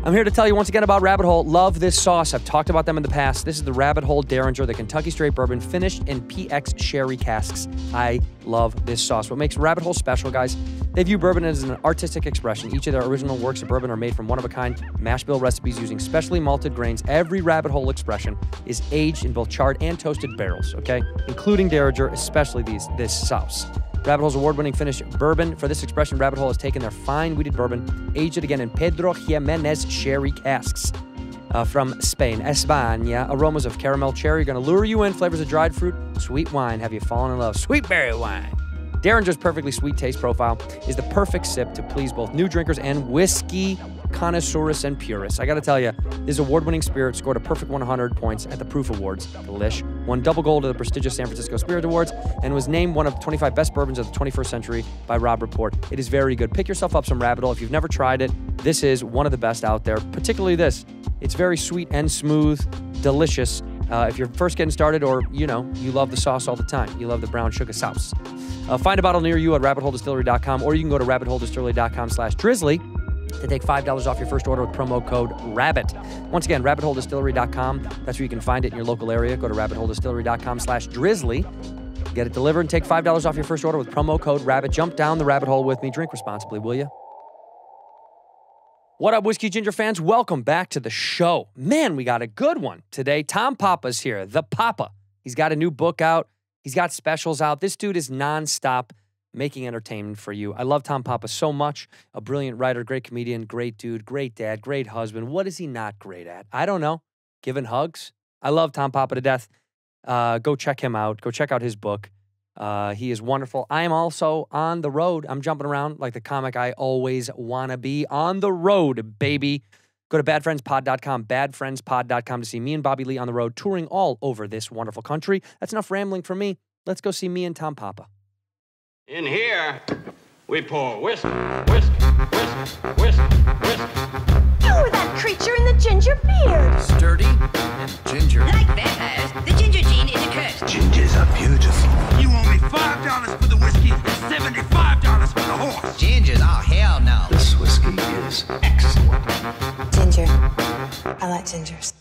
I'm here to tell you once again about Rabbit Hole. Love this sauce. I've talked about them in the past. This is the Rabbit Hole Derringer, the Kentucky Straight Bourbon, finished in PX sherry casks. I love this sauce. What makes Rabbit Hole special, guys, they view bourbon as an artistic expression. Each of their original works of bourbon are made from one-of-a-kind mash bill recipes using specially malted grains. Every Rabbit Hole expression is aged in both charred and toasted barrels, okay? Including Derringer, especially this sauce. Rabbit Hole's award-winning finished bourbon. For this expression, Rabbit Hole has taken their fine wheated bourbon, aged it again in Pedro Jimenez sherry casks from Spain, España. Aromas of caramel cherry are going to lure you in. Flavors of dried fruit, sweet wine. Have you fallen in love? Sweet berry wine. Derringer's perfectly sweet taste profile is the perfect sip to please both new drinkers and whiskey connoisseurs and purists. I got to tell you, this award-winning spirit scored a perfect 100 points at the Proof Awards. Delish. Won double gold at the prestigious San Francisco Spirit Awards and was named one of 25 best bourbons of the 21st century by Robb Report. It is very good. Pick yourself up some Rabbit Hole. If you've never tried it, this is one of the best out there, particularly this. It's very sweet and smooth, delicious. If you're first getting started or, you love the sauce all the time. You love the brown sugar sauce. Find a bottle near you at rabbitholedistillery.com, or you can go to rabbitholedistillery.com/drizzly to take $5 off your first order with promo code RABBIT. Once again, rabbitholedistillery.com. That's where you can find it in your local area. Go to rabbitholedistillery.com/drizzly. Get it delivered and take $5 off your first order with promo code RABBIT. Jump down the rabbit hole with me. Drink responsibly, will you? What up, Whiskey Ginger fans? Welcome back to the show. Man, we got a good one today. Tom Papa's here, the Papa. He's got a new book out. He's got specials out. This dude is nonstop making entertainment for you. I love Tom Papa so much. A brilliant writer, great comedian, great dude, great dad, great husband. What is he not great at? I don't know. Giving hugs? I love Tom Papa to death. Go check him out. Go check out his book. He is wonderful. I am also on the road. I'm jumping around like the comic I always want to be. On the road, baby. Go to badfriendspod.com, badfriendspod.com to see me and Bobby Lee on the road, touring all over this wonderful country. That's enough rambling for me. Let's go see me and Tom Papa. In here, we pour whisk, whisk, whisk, whisk, whisk. You were that creature in the ginger beard. Sturdy and ginger. Like vampires, the ginger gene is a curse. Gingers are beautiful. You owe me $5 for the whiskey and $75 for the horse. Gingers? Oh, hell no. This whiskey is excellent. Ginger. I like gingers.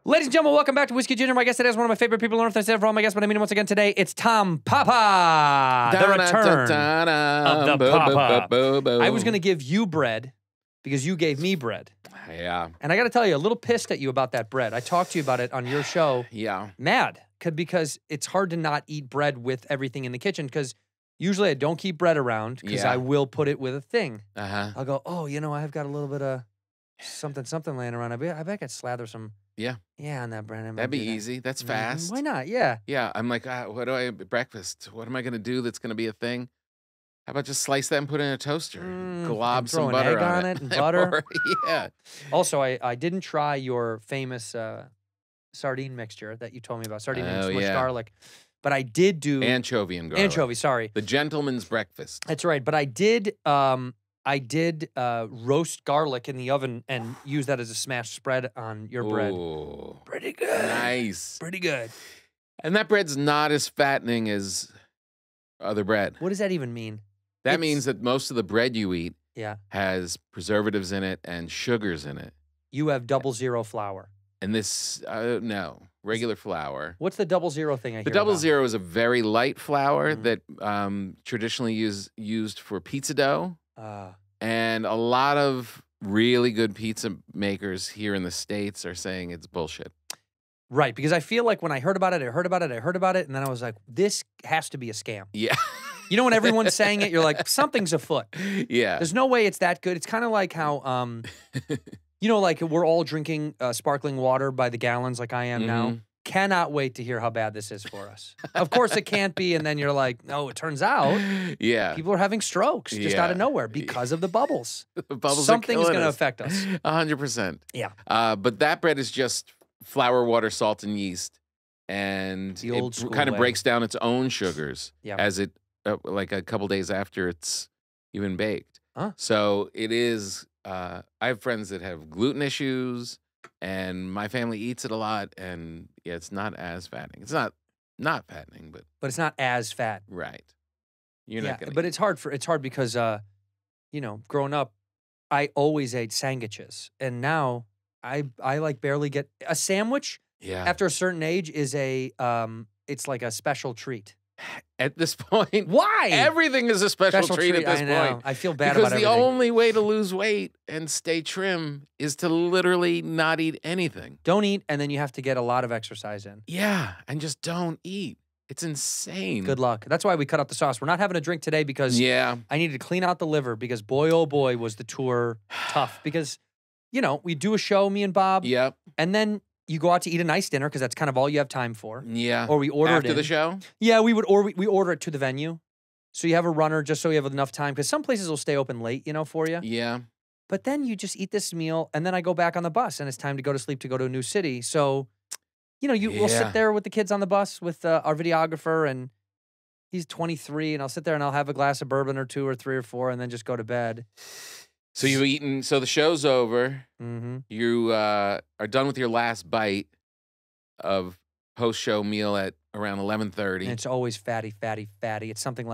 Ladies and gentlemen, welcome back to Whiskey Ginger. My guest today is one of my favorite people on earth. I said it for all my guests, but I mean it once again today. It's Tom Papa, the return of the Papa. I was going to give you bread because you gave me bread. Yeah. And I got to tell you, a little pissed at you about that bread. I talked to you about it on your show. Yeah. Mad, because it's hard to not eat bread with everything in the kitchen because usually I don't keep bread around because I will put it with a thing. I'll go, oh, I've got a little bit of something laying around. I bet I could slather some. Yeah, on that bread. That'd be easy. That's fast. Why not? Yeah. Yeah. I'm like, what do I breakfast? What am I going to do that's going to be a thing? How about just slice that and put it in a toaster? Glob some butter egg on it and butter. Yeah. Also, I didn't try your famous sardine mixture that you told me about. Sardine and smushed garlic. But I did do anchovy and garlic. Anchovy, sorry. The gentleman's breakfast. That's right. But I did roast garlic in the oven and use that as a smashed spread on your bread. Pretty good. Nice. Pretty good. And that bread's not as fattening as other bread. What does that even mean? That means that most of the bread you eat has preservatives in it and sugars in it. You have 00 flour. And this, no, regular flour. What's the 00 thing I hear The 00 about? is a very light flour that traditionally used for pizza dough. And a lot of really good pizza makers here in the States are saying it's bullshit. Right, because I feel like when I heard about it, and then I was like, this has to be a scam. Yeah. When everyone's saying it, you're like, something's afoot. Yeah. There's no way it's that good. It's kind of like how, like we're all drinking sparkling water by the gallons like I am now. Cannot wait to hear how bad this is for us. Of course it can't be, and then you're like, no, it turns out people are having strokes just out of nowhere because of the bubbles. The bubbles Something is going to us. affect us. 100%. Yeah. But that bread is just flour, water, salt, and yeast. And The old it school kind of way. breaks down its own sugars Yeah. like a couple days after it's even baked. Huh. So it is, I have friends that have gluten issues, and my family eats it a lot, and it's not as fattening. It's not fattening, but But it's not as fat. right. You're not gonna but it's hard because growing up, I always ate sandwiches, and now I like barely get a sandwich. Yeah. After a certain age is it's like a special treat. At this point, Why? everything is a special treat at this I know. point. I feel bad Because about the everything. only way to lose weight and stay trim is to literally not eat anything. Don't eat, and then you have to get a lot of exercise in. Yeah, and just don't eat. It's insane. Good luck. That's why we cut out the sauce. We're not having a drink today because Yeah. I needed to clean out the liver because boy, oh boy, was the tour tough. Because, we do a show, me and Bob, Yep. and then you go out to eat a nice dinner because that's kind of all you have time for. Yeah. Or we order After it in. the show? Yeah, we order it to the venue. So you have a runner just so you have enough time because some places will stay open late, for you. Yeah. But then you just eat this meal and then I go back on the bus and it's time to go to sleep to go to a new city. So, we'll Yeah. sit there with the kids on the bus with our videographer and he's 23 and I'll sit there and I'll have a glass of bourbon or 2 or 3 or 4 and then just go to bed. So you've eaten, so the show's over. Mm-hmm. You are done with your last bite of post-show meal at around 11:30. And it's always fatty, fatty, fatty. It's something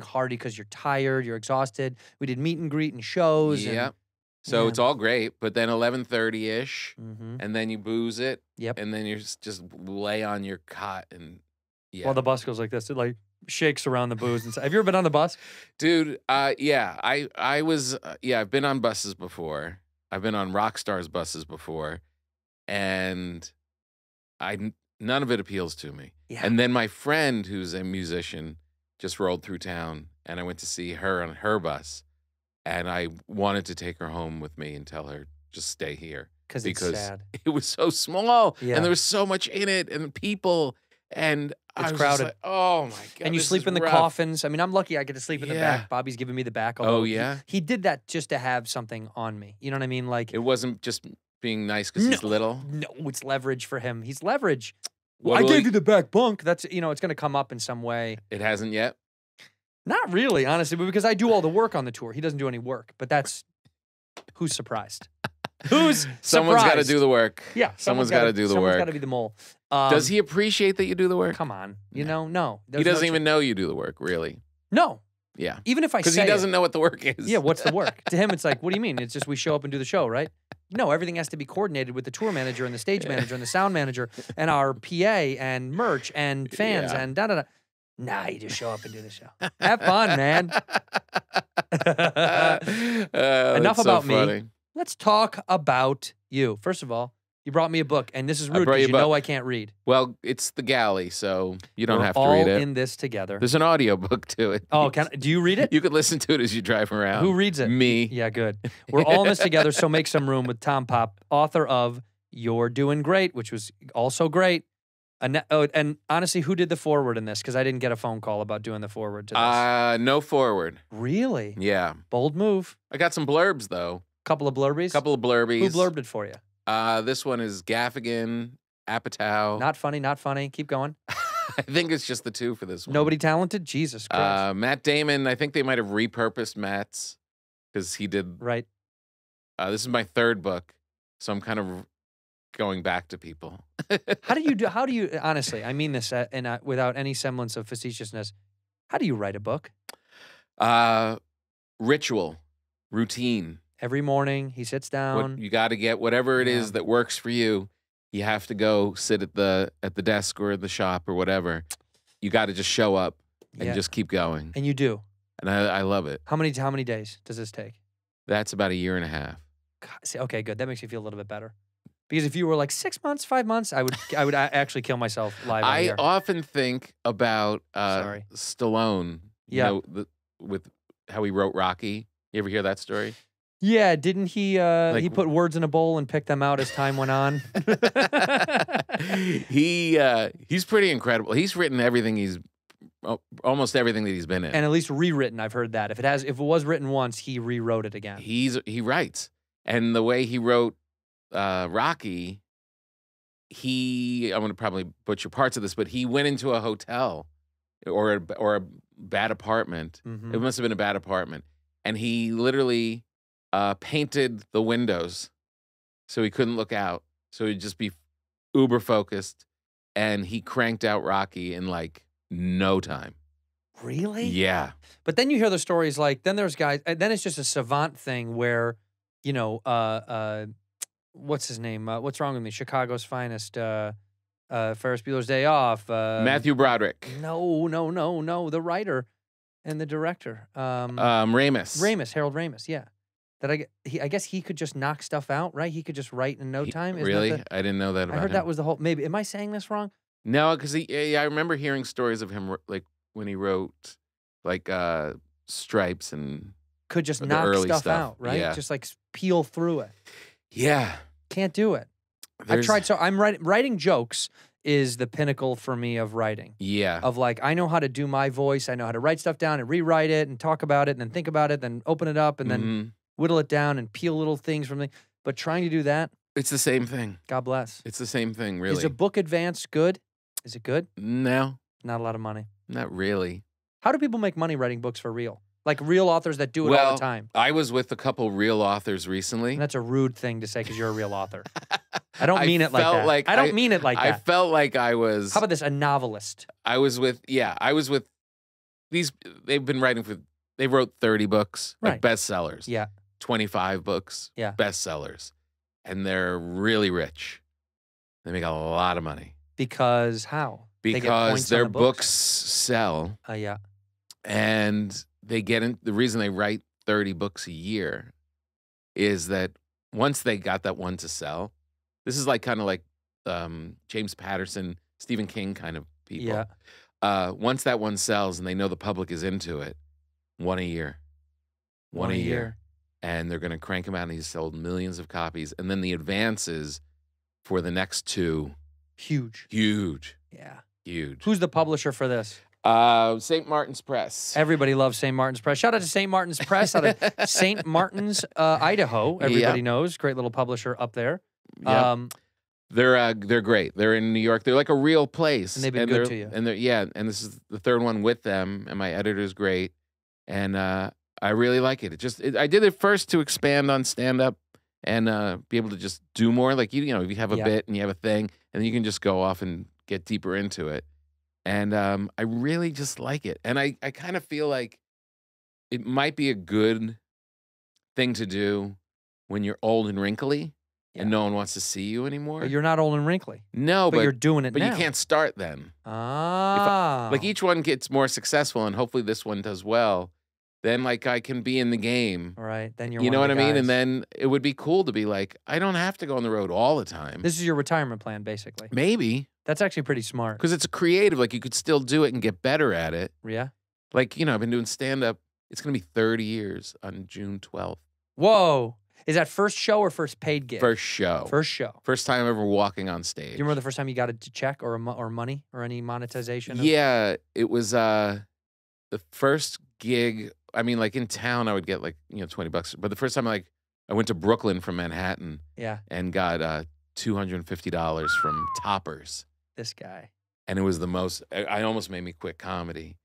hearty because you're tired, you're exhausted. We did meet and greet and shows. Yep. So Yeah. it's all great, but then 11:30-ish, Mm-hmm. and then you booze it. Yep. And then you just lay on your cot and While the bus goes like this, it like shakes around the booze. And have you ever been on the bus? Dude, yeah, I was, I've been on buses before. I've been on rock stars buses before, and none of it appeals to me. Yeah. And then my friend, who's a musician, just rolled through town, and I went to see her on her bus, and I wanted to take her home with me and tell her just stay here Because it's sad. it was so small, Yeah. and there was so much in it, and people, and I It's was crowded. just like, oh my god, And you this sleep is in the rough. coffins. I mean, I'm lucky I get to sleep in the Yeah. back. Bobby's giving me the back. Oh, although yeah? He did that just to have something on me. You know what I mean? Like, It wasn't just being nice because he's little. no, it's leverage for him. He's leverage. What Well, I will gave he- you the back bunk. That's, it's going to come up in some way. It hasn't yet. Not really, honestly, but because I do all the work on the tour. He doesn't do any work, but that's who's surprised? Who's Someone's got to surprised? do the work. Yeah, Someone's got to do the Someone's got work. to be the mole. Does he appreciate that you do the work? Come on, no. He doesn't even know you do the work, really. No, Yeah. even if I Because say he doesn't it, know what the work is. yeah, what's the work? To him, it's like, what do you mean? It's just we show up and do the show, right? No, everything has to be coordinated with the tour manager and the stage manager and the sound manager and our PA and merch and fans Yeah. and da-da-da. Nah, you just show up and do the show. Have fun, man. Enough That's so about me. funny. Let's talk about you. First of all, you brought me a book, and this is rude brought because you you a know book. I can't read. Well, it's the galley, so you don't We're have to all read it. in this together. There's an audio book to it. Oh, do you read it? You could listen to it as you drive around. Who reads it? Me. Yeah, good. We're all in this together, so make some room with Tom Pop, author of You're Doing Great, which was also great. And honestly, who did the forward in this? Because I didn't get a phone call about doing the forward to this. No forward. Really? Yeah. Bold move. I got some blurbs, though. Couple of blurbies? Couple of blurbies. Who blurbed it for you? This one is Gaffigan, Apatow. Not funny. Keep going. I think it's just the two for this one. Nobody talented? Jesus Christ. Matt Damon, I think they might have repurposed Matt's because he did. Right. This is my third book, so I'm kind of going back to people. How do you, honestly, I mean this without any semblance of facetiousness, how do you write a book? Ritual, routine. Every morning he sits down. You got to get whatever it is Yeah. that works for you. You have to go sit at the desk or the shop or whatever. You got to just show up and Yeah. just keep going. And you do. And I love it. How many days does this take? That's about a year and a half. God, see, okay, good. That makes me feel a little bit better. Because if you were like 6 months, 5 months, I would actually kill myself live on I here. often think about Sorry. Stallone. Yeah. You know, with how he wrote Rocky. You ever hear that story? Yeah, didn't he? He Like- put words in a bowl and picked them out as time went on. He's pretty incredible. He's written almost everything that he's been in. And at least rewritten. I've heard that. If it was written once, he rewrote it again. He writes, and the way he wrote Rocky, I'm going to probably butcher parts of this, but he went into a hotel or a bad apartment. Mhm. It must have been a bad apartment, and he literally painted the windows so he couldn't look out, so he'd just be uber focused, and he cranked out Rocky in like no time. Really? Yeah. But then you hear the stories like, then there's guys, and then it's just a savant thing where, you know, what's his name? What's wrong with me? Chicago's finest, Ferris Bueller's Day Off. Matthew Broderick. No, the writer and the director. Ramis. Harold Ramis, yeah. I guess he could just knock stuff out, right? He could just write in no time. Isn't Really? that I didn't know that about I heard him. that was the whole, maybe, am I saying this wrong? No, because I remember hearing stories of him like when he wrote like Stripes and Could just the knock early stuff stuff. out, right? Yeah. Just like peel through it. yeah. Can't do it. I've tried. So I'm writing jokes is the pinnacle for me of writing. Yeah. Of like, I know how to do my voice. I know how to write stuff down and rewrite it and talk about it and then think about it, then open it up and then whittle it down and peel little things from the. But trying to do that, It's the same thing. God bless. It's the same thing, really. Is a book advance good? Is it good? No, Not a lot of money. not really. How do people make money writing books for real? Like real authors that do it all the time. I was with a couple real authors recently. And that's a rude thing to say because you're a real author. I don't mean it like felt that. like I don't mean it like I that. felt like I was. How about this? A novelist. I was with these. They've been writing for. They wrote 30 books, like bestsellers. Yeah. 25 books, Yeah. bestsellers, and they're really rich. They make a lot of money Because how? They get because points on their the books sell, Yeah. and they get in. The reason they write 30 books a year is that once they got that one to sell, this is like kind of like James Patterson, Stephen King kind of people. Yeah. Once that one sells and they know the public is into it, one a year. And they're going to crank them out, and he's sold millions of copies. And then the advances for the next two. Huge. Yeah. Huge. Who's the publisher for this? St. Martin's Press. Everybody loves St. Martin's Press. Shout out to St. Martin's Press out of St. Martin's, Idaho. Everybody knows. Great little publisher up there. Yep. They're great. They're in New York. They're like a real place. And they've been good to you. And and this is the third one with them, and my editor's great. And I really like it. I did it first to expand on stand-up and be able to just do more. Like, you know, if you have a bit and you have a thing, and then you can just go off and get deeper into it. And I really just like it. And I kind of feel like it might be a good thing to do when you're old and wrinkly and no one wants to see you anymore. But you're not old and wrinkly. No, but you're doing it but now. you can't start then. Like Each one gets more successful, and hopefully this one does well. Then, like, I can be in the game. All right. Then you're You one know of what the I mean? guys. And then it would be cool to be like, I don't have to go on the road all the time. This is your retirement plan, basically. Maybe. That's actually pretty smart. Because it's creative. Like, you could still do it and get better at it. Yeah. Like, you know, I've been doing stand-up. It's going to be 30 years on June 12th. Whoa. Is that first show or first paid gig? First show. First show. First time ever walking on stage. Do you remember the first time you got a check or money or any monetization? Yeah. It was the first gig. I mean, like in town, I would get like, you know, $20. But the first time, like, I went to Brooklyn from Manhattan. Yeah. And got $250 from Toppers. This guy. And it was the most, I almost made me quit comedy.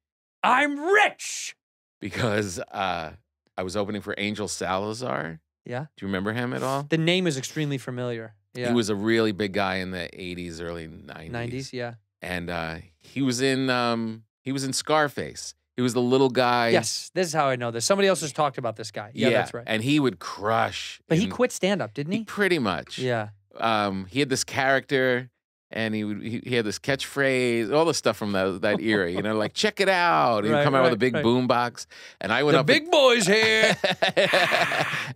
I'm rich! Because I was opening for Angel Salazar. Yeah. Do you remember him at all? The name is extremely familiar. Yeah. He was a really big guy in the 80s, early 90s. 90s, yeah. And he was in Scarface. He was the little guy. Yes, this is how I know this. Somebody else has talked about this guy. Yeah, that's right. And he would crush. But he quit stand-up, didn't he? Pretty much. Yeah. He had this character, and he had this catchphrase, all the stuff from that era, you know, like, check it out. He'd come out with a big boom box. And I went up. The big boy's here.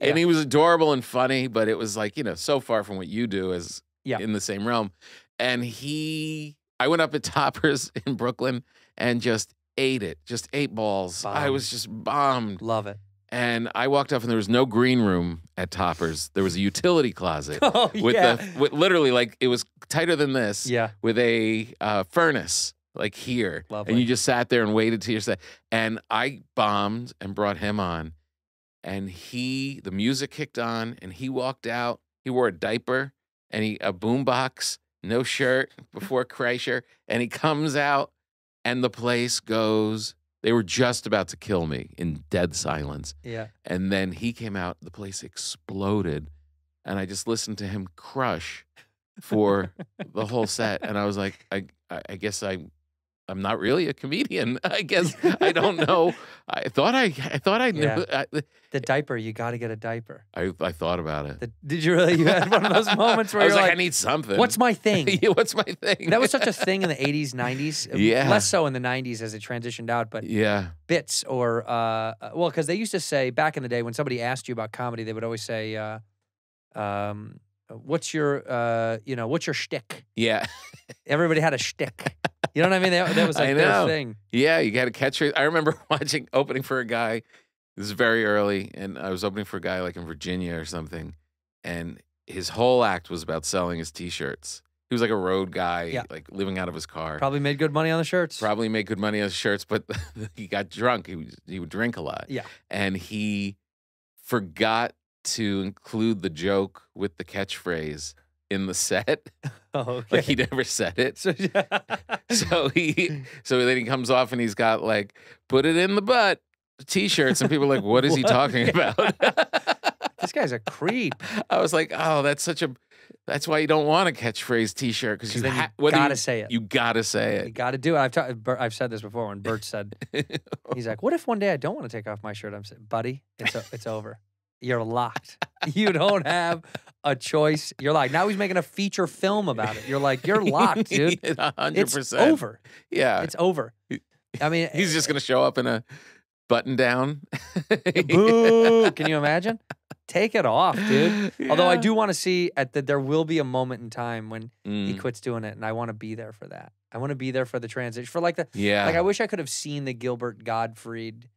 And he was adorable and funny, but it was like, you know, so far from what you do as in the same realm. And I went up at Toppers in Brooklyn and just ate it. Just ate balls. Bombed. I was just bombed. Love it. And I walked off, and there was no green room at Toppers. There was a utility closet with literally, like, it was tighter than this. Yeah. With a furnace, like here. Lovely. And you just sat there and waited till your set. And I bombed and brought him on. And the music kicked on, and he walked out. He wore a diaper and a boombox, no shirt, before Kreischer. And he comes out, and the place goes. They were just about to kill me in dead silence. Yeah. And then he came out, the place exploded, and I just listened to him crush for the whole set. And I was like, I guess I'm I'm not really a comedian. I guess I don't know. I thought I knew. Yeah. The diaper, you got to get a diaper. I thought about it. Did you really? You had one of those moments where I was you're like, like, I need something. what's my thing? Yeah, what's my thing? That was such a thing in the 80s, 90s. Yeah. Less so in the 90s as it transitioned out, but Yeah. bits or, well, because they used to say back in the day when somebody asked you about comedy, they would always say, what's your, what's your shtick? Yeah. Everybody had a shtick. You know what I mean? That was like I their know. thing. Yeah, you got to catch it. I remember opening for a guy. This is very early, and I was opening for a guy like in Virginia or something, and his whole act was about selling his T-shirts. He was like a road guy, like living out of his car. Probably made good money on the shirts. Probably made good money on his shirts, but he got drunk. He would drink a lot. Yeah. And he forgot to include the joke with the catchphrase in the set. Oh, okay. Like he never said it. So So then he comes off and he's got like, put it in the butt T-shirts, and people are like, what is he talking about? This guy's a creep. I was like, oh, that's why you don't want a catchphrase T-shirt, because then you gotta say it. You gotta say it. You got to do it. I've said this before when Bert said, he's like, what if one day I don't want to take off my shirt? I'm saying, buddy, it's over. You're locked. You don't have a choice. You're like, now he's making a feature film about it. You're like, you're locked, dude. 100%. It's over. Yeah. It's over. I mean, He's just going to show up in a button down. boo. Can you imagine? Take it off, dude. Yeah. Although I do want to see there will be a moment in time when he Mm. quits doing it, and I want to be there for that. I want to be there for the transition, for like Yeah. like I wish I could have seen the Gilbert Gottfried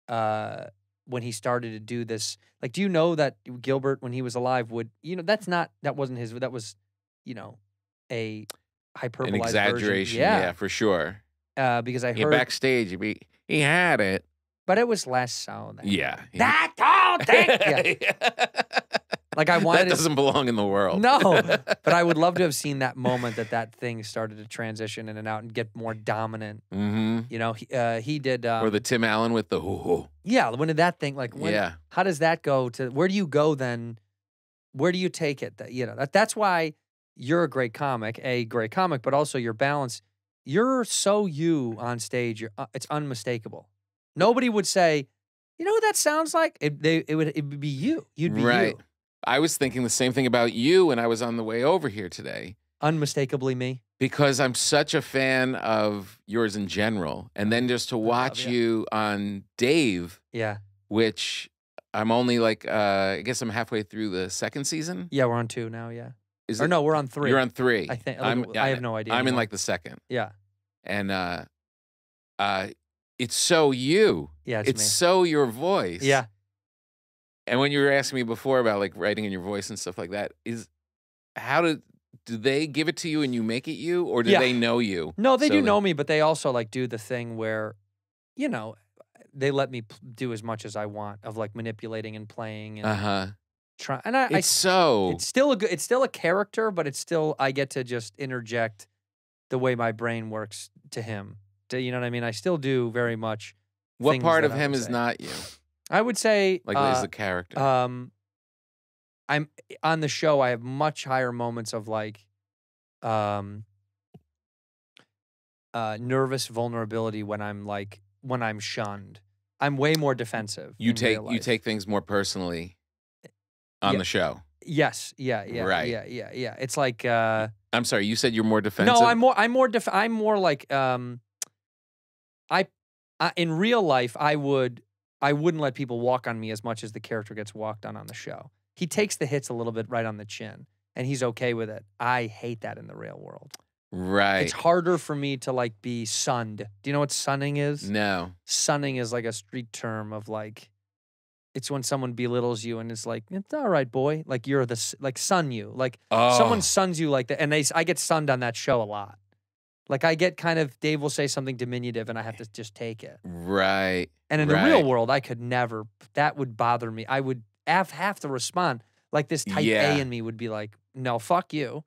when he started to do this. Like, do you know that Gilbert, when he was alive, would that wasn't his, that was, a hyperbolized An exaggeration. version. Yeah, for sure. Because I Yeah, heard, backstage, he had it. but it was less so. Yeah. That all thing. Yeah. Like I wanted That doesn't belong in the world. No, but I would love to have seen that moment that thing started to transition in and out and get more dominant. Mm-hmm. He did. Or the Tim Allen with the hoo-hoo. Yeah, when did that thing, Yeah. how does that go to, where do you go then? Where do you take it? That's why you're a great comic, but also your balance. You're so you on stage. It's unmistakable. Nobody would say, you know what that sounds like? It would be you. You'd be Right. you. I was thinking the same thing about you when I was on the way over here today. Unmistakably me. Because I'm such a fan of yours in general. And then just to watch you on Dave, Yeah. which I'm only like, I guess I'm halfway through the second season. Yeah, we're on 2 now, yeah. Is Or it? no, we're on 3. You're on 3. I think. I have no idea. I'm in anymore. like the second. Yeah. And it's so you. Yeah, It's me. so your voice. Yeah. And when you were asking me before about like writing in your voice and stuff like that, do they give it to you and you make it you, or do Yeah. they know you? No, they So do know me, but they also like do the thing where, they let me do as much as I want of like manipulating and playing and Uh-huh. trying. And It's so it's still a character, but it's still, I get to just interject the way my brain works to him. You know what I mean? I still do very much. what things part that of I him would is say. not you? I would say Like is the character. I'm on the show. I have much higher moments of like, nervous vulnerability when I'm shunned. I'm way more defensive. You in real take you life. take things more personally on Yeah. the show. Yes. Yeah. Right. Yeah. It's like I'm sorry, you said you're more defensive. no. I'm more like I in real life I wouldn't let people walk on me as much as the character gets walked on the show. He takes the hits a little bit right on the chin, and he's okay with it. I hate that in the real world. Right. It's harder for me to like be sunned. Do you know what sunning is? No. Sunning is like a street term of like, it's when someone belittles you and it's like, it's all right, boy. Like you're like sun you. Like someone suns you like that. And I get sunned on that show a lot. Like I get kind of, Dave will say something diminutive and I have to just take it. Right. And in the real world, I could never, that would bother me. I would have to respond. Like this type A in me would be like, no, fuck you.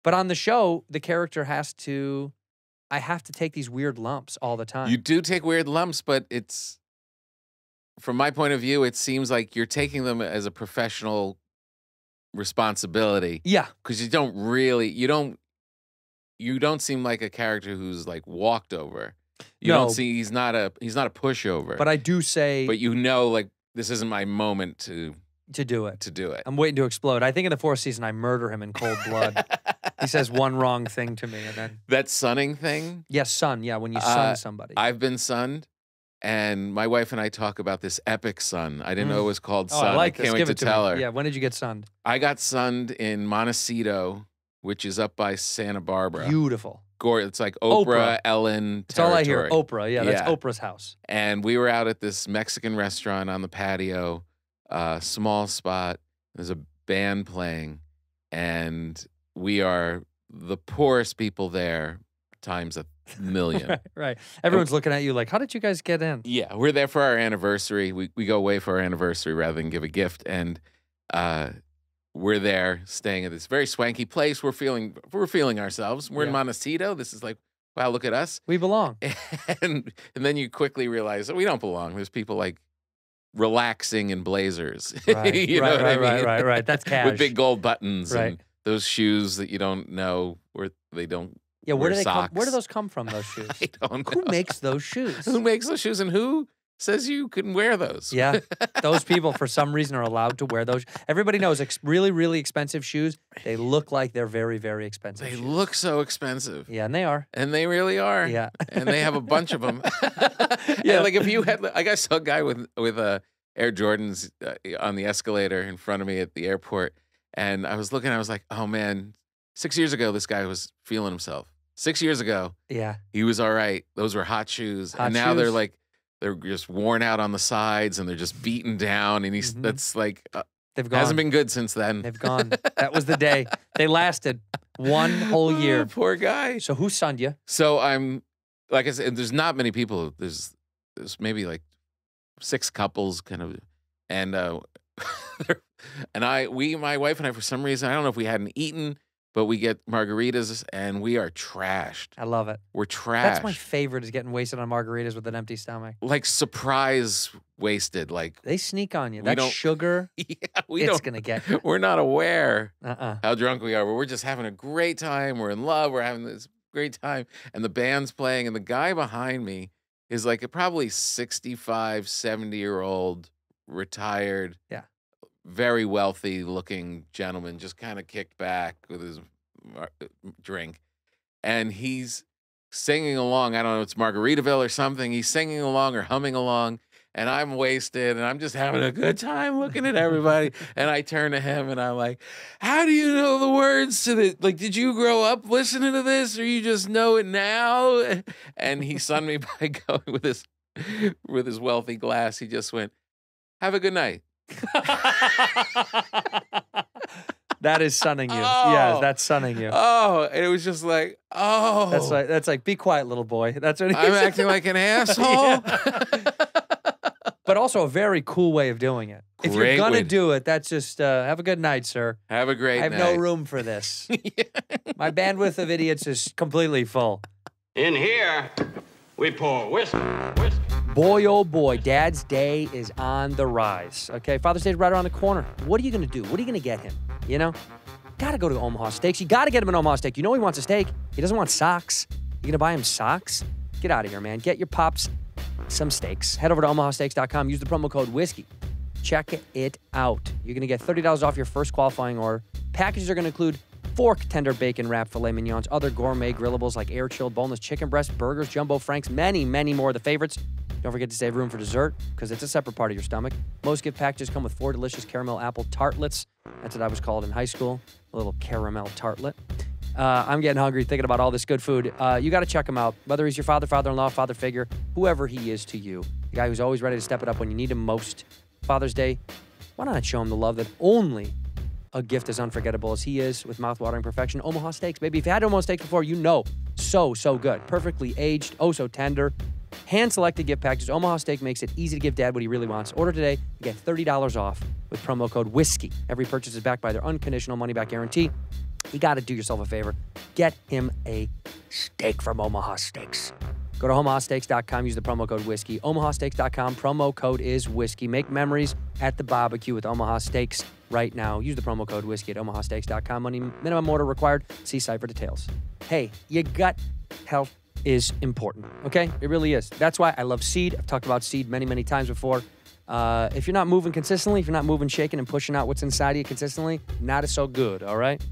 But on the show, the character I have to take these weird lumps all the time. You do take weird lumps, but it's, from my point of view, it seems like you're taking them as a professional responsibility. Yeah. Because you don't you don't seem like a character who's like walked over. You No. don't see he's not a pushover. But I do say But you know, like this isn't my moment to do it. do it. I'm waiting to explode. I think in the 4th season, I murder him in cold blood. He says one wrong thing to me, and then That sunning thing. yes, son. Yeah, when you sun somebody. I've been sunned, and my wife and I talk about this epic sun. I didn't know it was called Oh, sun. I like can't this. wait Give to it to tell me. her. Yeah, when did you get sunned? I got sunned in Montecito, which is up by Santa Barbara. Beautiful. It's like Oprah, Oprah. Ellen. That's all I hear. territory. Oprah. Yeah, that's Yeah. Oprah's house. And we were out at this Mexican restaurant on the patio, small spot. There's a band playing, and we are the poorest people there times 1,000,000. Right. Everyone's looking at you like, how did you guys get in? Yeah, we're there for our anniversary. We go away for our anniversary rather than give a gift, and we're there staying at this very swanky place. We're feeling ourselves. We're in Yeah. Montecito. This is like, wow, look at us. We belong. And then you quickly realize that we don't belong. There's people like relaxing in blazers. Right, You know what I mean? right. That's cash. With big gold buttons Right. and those shoes that you don't know where they don't. Yeah, where do wear they come? socks. Where do those come from? Those shoes. I don't Who know. makes those shoes? Who makes those shoes and who says you can wear those? Yeah, those people for some reason are allowed to wear those. Everybody knows really, really expensive shoes. They look like they're very, very expensive. They shoes. look so expensive. Yeah, and they are. And they really are. Yeah. And they have a bunch of them. Yeah. And like if you had, like I saw a guy with Air Jordans on the escalator in front of me at the airport. And I was looking, I was like, oh man, 6 years ago, this guy was feeling himself. 6 years ago, Yeah. he was all right. Those were hot shoes. Hot and now shoes. they're just worn out on the sides and they're just beaten down. And he's, that's like, They've gone. hasn't been good since then. They've gone. That was the day. They lasted one whole year. Oh, poor guy. So who sunned you? So I'm, like I said, there's not many people. There's maybe like 6 couples kind of, and my wife and I, for some reason, I don't know if we hadn't eaten, but we get margaritas and we are trashed. I love it. We're trashed. That's my favorite is getting wasted on margaritas with an empty stomach. Like surprise wasted. Like, They sneak on you. We That don't- sugar, yeah, we it's don't, going to get you. we're not aware Uh-uh. how drunk we are. But we're just having a great time. We're in love. We're having this great time. And the band's playing, and the guy behind me is like a probably 65, 70-year-old, retired, Yeah. very wealthy looking gentleman, just kind of kicked back with his drink. And he's singing along. I don't know, it's Margaritaville or something. He's singing along or humming along. And I'm wasted, and I'm just having a good time looking at everybody. And I turn to him, and I'm like, how do you know the words to this? Like, did you grow up listening to this, or you just know it now? And he sunned me by going with his wealthy glass. He just went, have a good night. That is sunning you. Oh. Yes, that's sunning you. Oh, and it was just like, oh. That's like, be quiet, little boy. That's what he I'm said. acting like an asshole. But also a very cool way of doing it. If you're Great going to way- do it, that's just, have a good night, sir. Have a great I have night. no room for this. My bandwidth of idiots is completely full. In here, we pour whiskey, whiskey. Boy, oh boy, Dad's Day is on the rise. Okay, Father's Day is right around the corner. What are you going to do? What are you going to get him? You know? Got to go to Omaha Steaks. You got to get him an Omaha Steak. You know he wants a steak. He doesn't want socks. You going to buy him socks? Get out of here, man. Get your pops some steaks. Head over to omahasteaks.com. Use the promo code WHISKEY. Check it out. You're going to get $30 off your first qualifying order. Packages are going to include fork tender bacon wrap filet mignons, other gourmet grillables like air-chilled boneless chicken breast, burgers, jumbo franks, many, many more of the favorites. Don't forget to save room for dessert because it's a separate part of your stomach. Most gift packages come with 4 delicious caramel apple tartlets. That's what I was called in high school, a little caramel tartlet. I'm getting hungry thinking about all this good food. You got to check him out, whether he's your father, father-in-law, father figure, whoever he is to you. The guy who's always ready to step it up when you need him most. Father's Day, why not show him the love that only a gift as unforgettable as he is with mouth-watering perfection? Omaha Steaks, baby. If you had Omaha Steaks before, you know. So good. Perfectly aged, oh so tender. Hand-selected gift packages. Omaha Steak makes it easy to give Dad what he really wants. Order today. Get $30 off with promo code WHISKEY. Every purchase is backed by their unconditional money-back guarantee. You got to do yourself a favor. Get him a steak from Omaha Steaks. Go to omahasteaks.com, use the promo code whiskey. omahasteaks.com, promo code is whiskey. Make memories at the barbecue with Omaha Steaks right now. Use the promo code whiskey at omahasteaks.com. Money minimum order required. See site for details. Hey, your gut health is important, okay? It really is. That's why I love Seed. I've talked about Seed many, many times before. If you're not moving consistently, if you're not moving, shaking, and pushing out what's inside of you consistently, not so good, all right?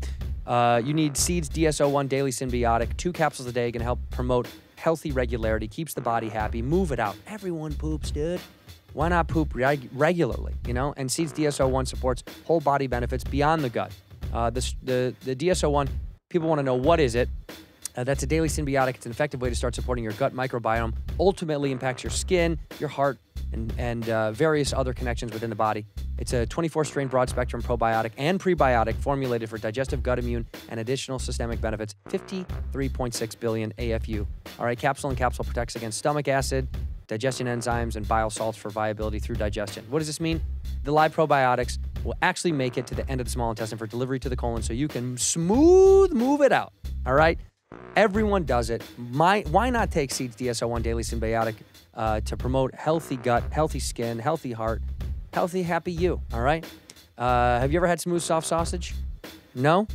You need Seed's DSO1 Daily Symbiotic. 2 capsules a day can help promote healthy regularity, keeps the body happy. Move it out. Everyone poops, dude. Why not poop regularly, you know? And Seed's DSO1 supports whole body benefits beyond the gut. The DSO1, people want to know, what is it? That's a daily symbiotic. It's an effective way to start supporting your gut microbiome. Ultimately impacts your skin, your heart, and various other connections within the body. It's a 24-strain broad-spectrum probiotic and prebiotic formulated for digestive, gut immune, and additional systemic benefits. 53.6 billion AFU. All right, capsule and capsule protects against stomach acid, digestion enzymes, and bile salts for viability through digestion. What does this mean? The live probiotics will actually make it to the end of the small intestine for delivery to the colon so you can smooth move it out. All right? Everyone does it. Why not take Seed's DSO1 Daily Symbiotic to promote healthy gut, healthy skin, healthy heart, healthy, happy you, all right? Have you ever had smooth, soft sausage? No?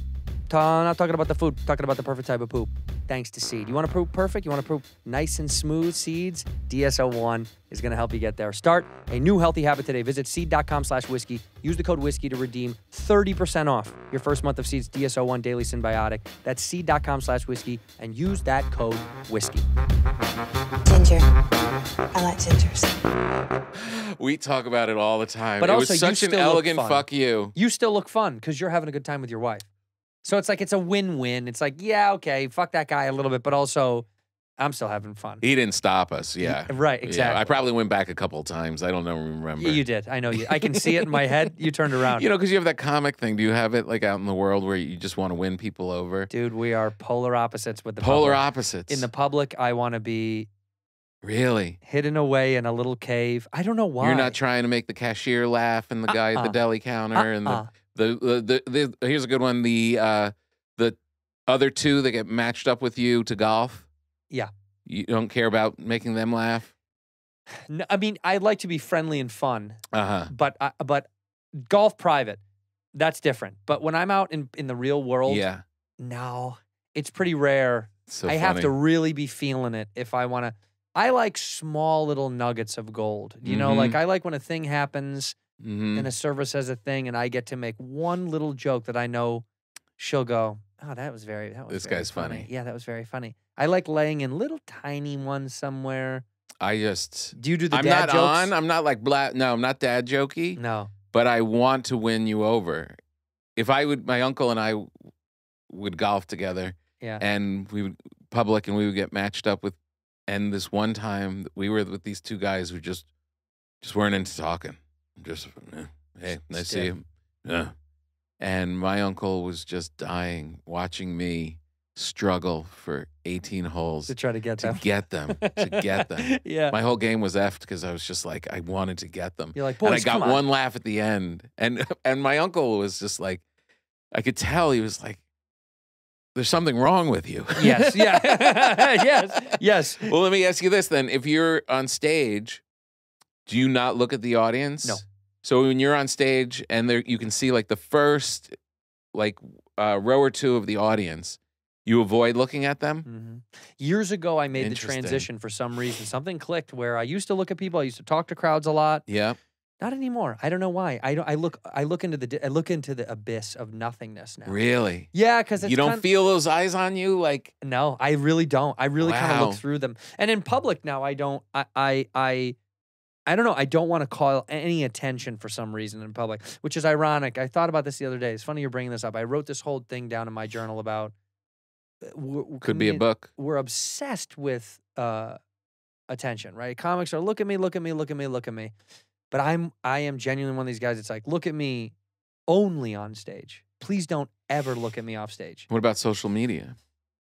Not talking about the food, talking about the perfect type of poop. Thanks to Seed. You want to poop perfect? You want to poop nice and smooth? Seeds DSO1 is going to help you get there. Start a new healthy habit today. Visit seed.com/whiskey. Use the code whiskey to redeem 30% off your first month of Seed's DSO1 Daily Symbiotic. That's seed.com/whiskey and use that code whiskey. Ginger. I like gingers. We talk about it all the time. But it also, was you such an still look elegant fun. fuck you. You still look fun because you're having a good time with your wife. So it's like it's a win-win. It's like, yeah, okay, fuck that guy a little bit, but also I'm still having fun. He didn't stop us, yeah. Right, exactly. Yeah, I probably went back a couple of times. I don't remember. Yeah, you did. I know you. I can see it in my head. You turned around. You know, because you have that comic thing. Do you have it like out in the world where you just want to win people over? Dude, we are polar opposites with the Polar public. opposites. In the public, I want to be Really? hidden away in a little cave. I don't know why. You're not trying to make the cashier laugh and the guy at the deli counter and the here's a good one. The other two that get matched up with you to golf. Yeah. You don't care about making them laugh? No, I mean, I'd like to be friendly and fun. Uh-huh. But golf private, that's different. But when I'm out in the real world, Yeah. no, it's pretty rare. So I have funny. to really be feeling it if I want to. I like small little nuggets of gold. You know, like I like when a thing happens and a server says a thing and I get to make one little joke that I know she'll go, oh, This guy's funny. Yeah, that was very funny. I like laying in little tiny ones somewhere. Do you do the I'm dad not jokes? I'm not like no, I'm not dad jokey. No. But I want to win you over. If I would, my uncle and I would golf together. Yeah. And we would we would get matched up with. And this one time we were with these two guys who just weren't into talking. Just hey, nice to see you. Yeah. And my uncle was just dying watching me struggle for 18 holes To try to get them. To get them. Yeah. My whole game was effed because I was just like, I wanted to get them. You're like, and I boys, got come on. one laugh at the end. And my uncle was just like, I could tell he was like, there's something wrong with you. Yes. Yeah. Yes. Well, let me ask you this then. If you're on stage, do you not look at the audience? No. So when you're on stage and there you can see like the first row or two of the audience, you avoid looking at them? Years ago, I made the Interesting. transition for some reason. Something clicked where I used to look at people. I used to talk to crowds a lot. Yeah. Not anymore. I don't know why. I look into the abyss of nothingness now. Really? Yeah, because You don't feel those eyes on you? Like, No, I really don't. I really kind of Wow. look through them. And in public now, I don't. I don't know. I don't want to call any attention for some reason in public, which is ironic. I thought about this the other day. It's funny you're bringing this up. I wrote this whole thing down in my journal about. could be a book. We're obsessed with attention, right? Comics are look at me, look at me, look at me, look at me. But I am genuinely one of these guys. It's like, look at me only on stage. Please don't ever look at me off stage. What about social media?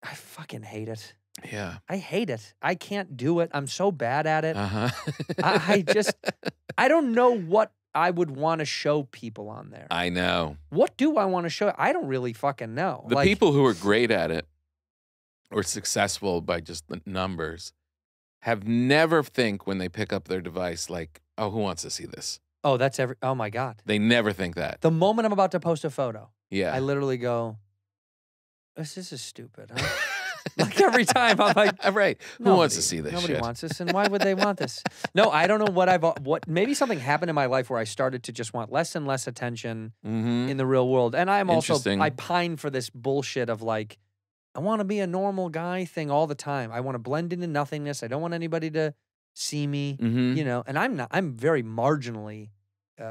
I fucking hate it. Yeah. I hate it. I can't do it. I'm so bad at it. Uh-huh. I don't know what I would want to show people on there. I know. What do I want to show? I don't really fucking know. The people who are great at it or successful by just the numbers have never think when they pick up their device like, oh, who wants to see this? Oh, that's oh my God. They never think that. The moment I'm about to post a photo, Yeah. I literally go, this is stupid, huh? Like every time I'm like, right. Who wants to see this Nobody shit? wants this, and why would they want this? No, I don't know what maybe something happened in my life where I started to just want less and less attention in the real world. And I'm also, Interesting. I pine for this bullshit of like, I want to be a normal guy thing all the time. I want to blend into nothingness. I don't want anybody to see me, you know, and I'm very marginally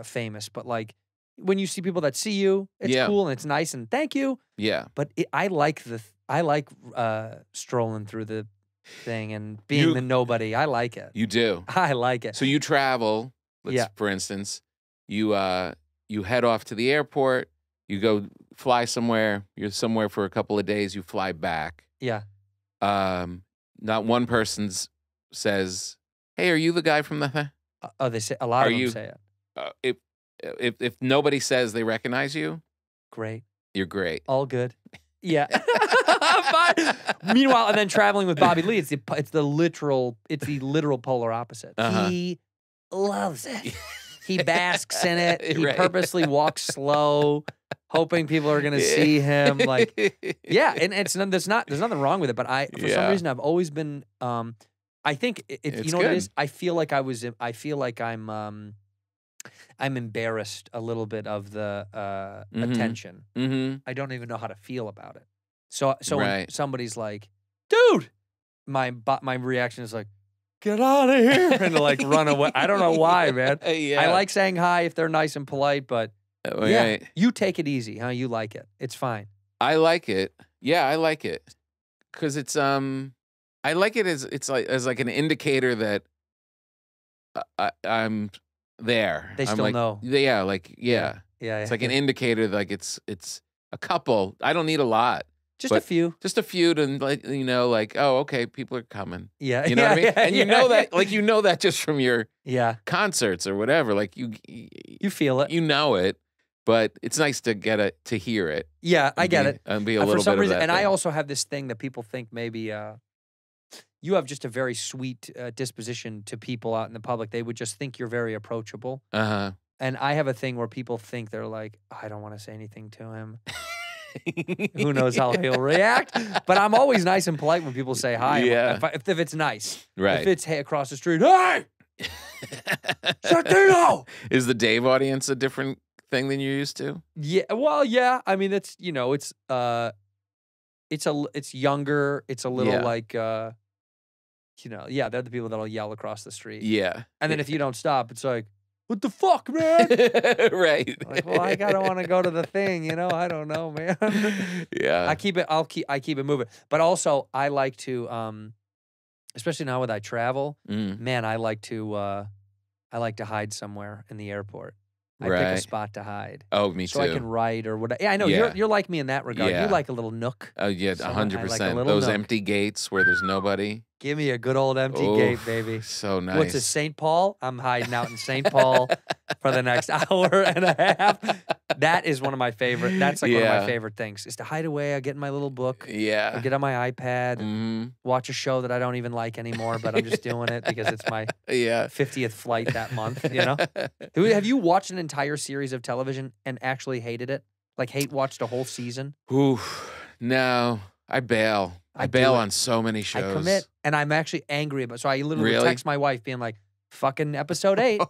famous, but like when you see people that see you, it's cool and it's nice and thank you. Yeah. But I like strolling through the thing and being the nobody. I like it. You do. I like it. So you travel, for instance, you head off to the airport, you go fly somewhere, you're somewhere for a couple of days, you fly back. Yeah. Not one person says, "Hey, are you the guy from the?" Oh, they say a lot of them say it. If nobody says they recognize you, great. You're great. All good. Yeah. Meanwhile, and then traveling with Bobby Lee, it's the literal polar opposite. He loves it. He basks in it. He purposely walks slow, hoping people are gonna see him. Like, yeah, and there's nothing wrong with it. But for some reason I've always been. I think it's you know what it is. I feel like I'm embarrassed a little bit of the attention. I don't even know how to feel about it. So when somebody's like, "Dude," my reaction is like, "Get out of here," and to like run away. I don't know why, man. I like saying hi if they're nice and polite, but you take it easy, huh? You like it. It's fine. I like it. Yeah, I like it because it's I like it as like an indicator that I'm there. They still like, know. Yeah, like Yeah. It's like an indicator. Like it's a couple. I don't need a lot. Just a few. Just a few to like like, oh, okay, people are coming. Yeah. You know what I mean? And you know that like you know that just from your concerts or whatever. Like you feel it. You know it. But it's nice to to hear it. Yeah, I get it. And be a little for some bit reason, of that. and thing. I also have this thing that people think maybe you have just a very sweet disposition to people out in the public. They would just think you're very approachable. And I have a thing where people think they're like, I don't want to say anything to him. Who knows how he'll react? But I'm always nice and polite when people say hi. Yeah. If it's nice. Right. If it's hey across the street, hey, Santino. Is the Dave audience a different thing than you're used to? Yeah. Well, yeah. I mean, it's it's younger. It's a little like they're the people that'll yell across the street. Yeah. And then if you don't stop, it's like, what the fuck, man? Right. Like, well, I gotta want to go to the thing, I don't know, man. Yeah. I keep it moving. But also I like to especially now that I travel, man, I like to hide somewhere in the airport. I pick a spot to hide. Oh, me too. So I can write or whatever. Yeah, I know you're like me in that regard. Yeah. You like a little nook. Oh yeah, 100%. Those empty gates where there's nobody. Give me a good old empty gate, baby. So nice. What's it, St. Paul? I'm hiding out in St. Paul for the next hour and a half. That is one of my favorite. That's like one of my favorite things is to hide away. I get in my little book. Yeah. I get on my iPad. Watch a show that I don't even like anymore, but I'm just doing it because it's my 50th flight that month. Have you watched an entire series of television and actually hated it? Like watched a whole season? Ooh, no. I bail. I bail on so many shows. I commit, and I'm actually angry about. So I literally text my wife, being like, "Fucking episode 8,"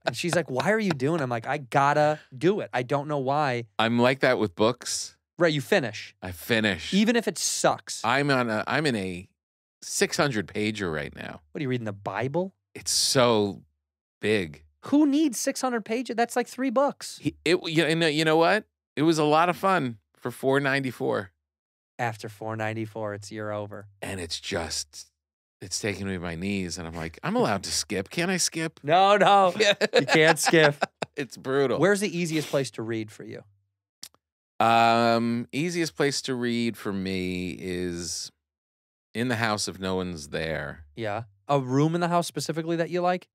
and she's like, "Why are you doing it?" I'm like, "I gotta do it. I don't know why." I'm like that with books. Right, you finish. I finish, even if it sucks. I'm in a 600 pager right now. What are you reading? The Bible? It's so big. Who needs 600 pages? That's like 3 books. You know what? It was a lot of fun for $4.94. After $4.94, you're over. And it's taking me to my knees. And I'm like, I'm allowed to skip. Can I skip? No. You can't skip. It's brutal. Where's the easiest place to read for you? Easiest place to read for me is in the house if no one's there. Yeah. A room in the house specifically that you like?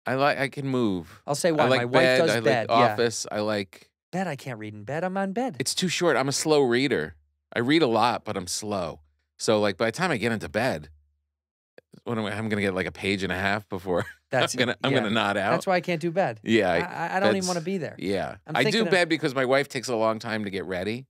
I can move. I'll say why. I like my bed, wife does bed. Like office. I like bed. I can't read in bed. I'm on bed. It's too short. I'm a slow reader. I read a lot, but I'm slow. So like by the time I get into bed, What am I? I'm gonna get like a page and a half before That's I'm gonna nod out. That's why I can't do bed. Yeah, I don't even want to be there. Yeah, I'm I do thinking of- bed because my wife takes a long time to get ready.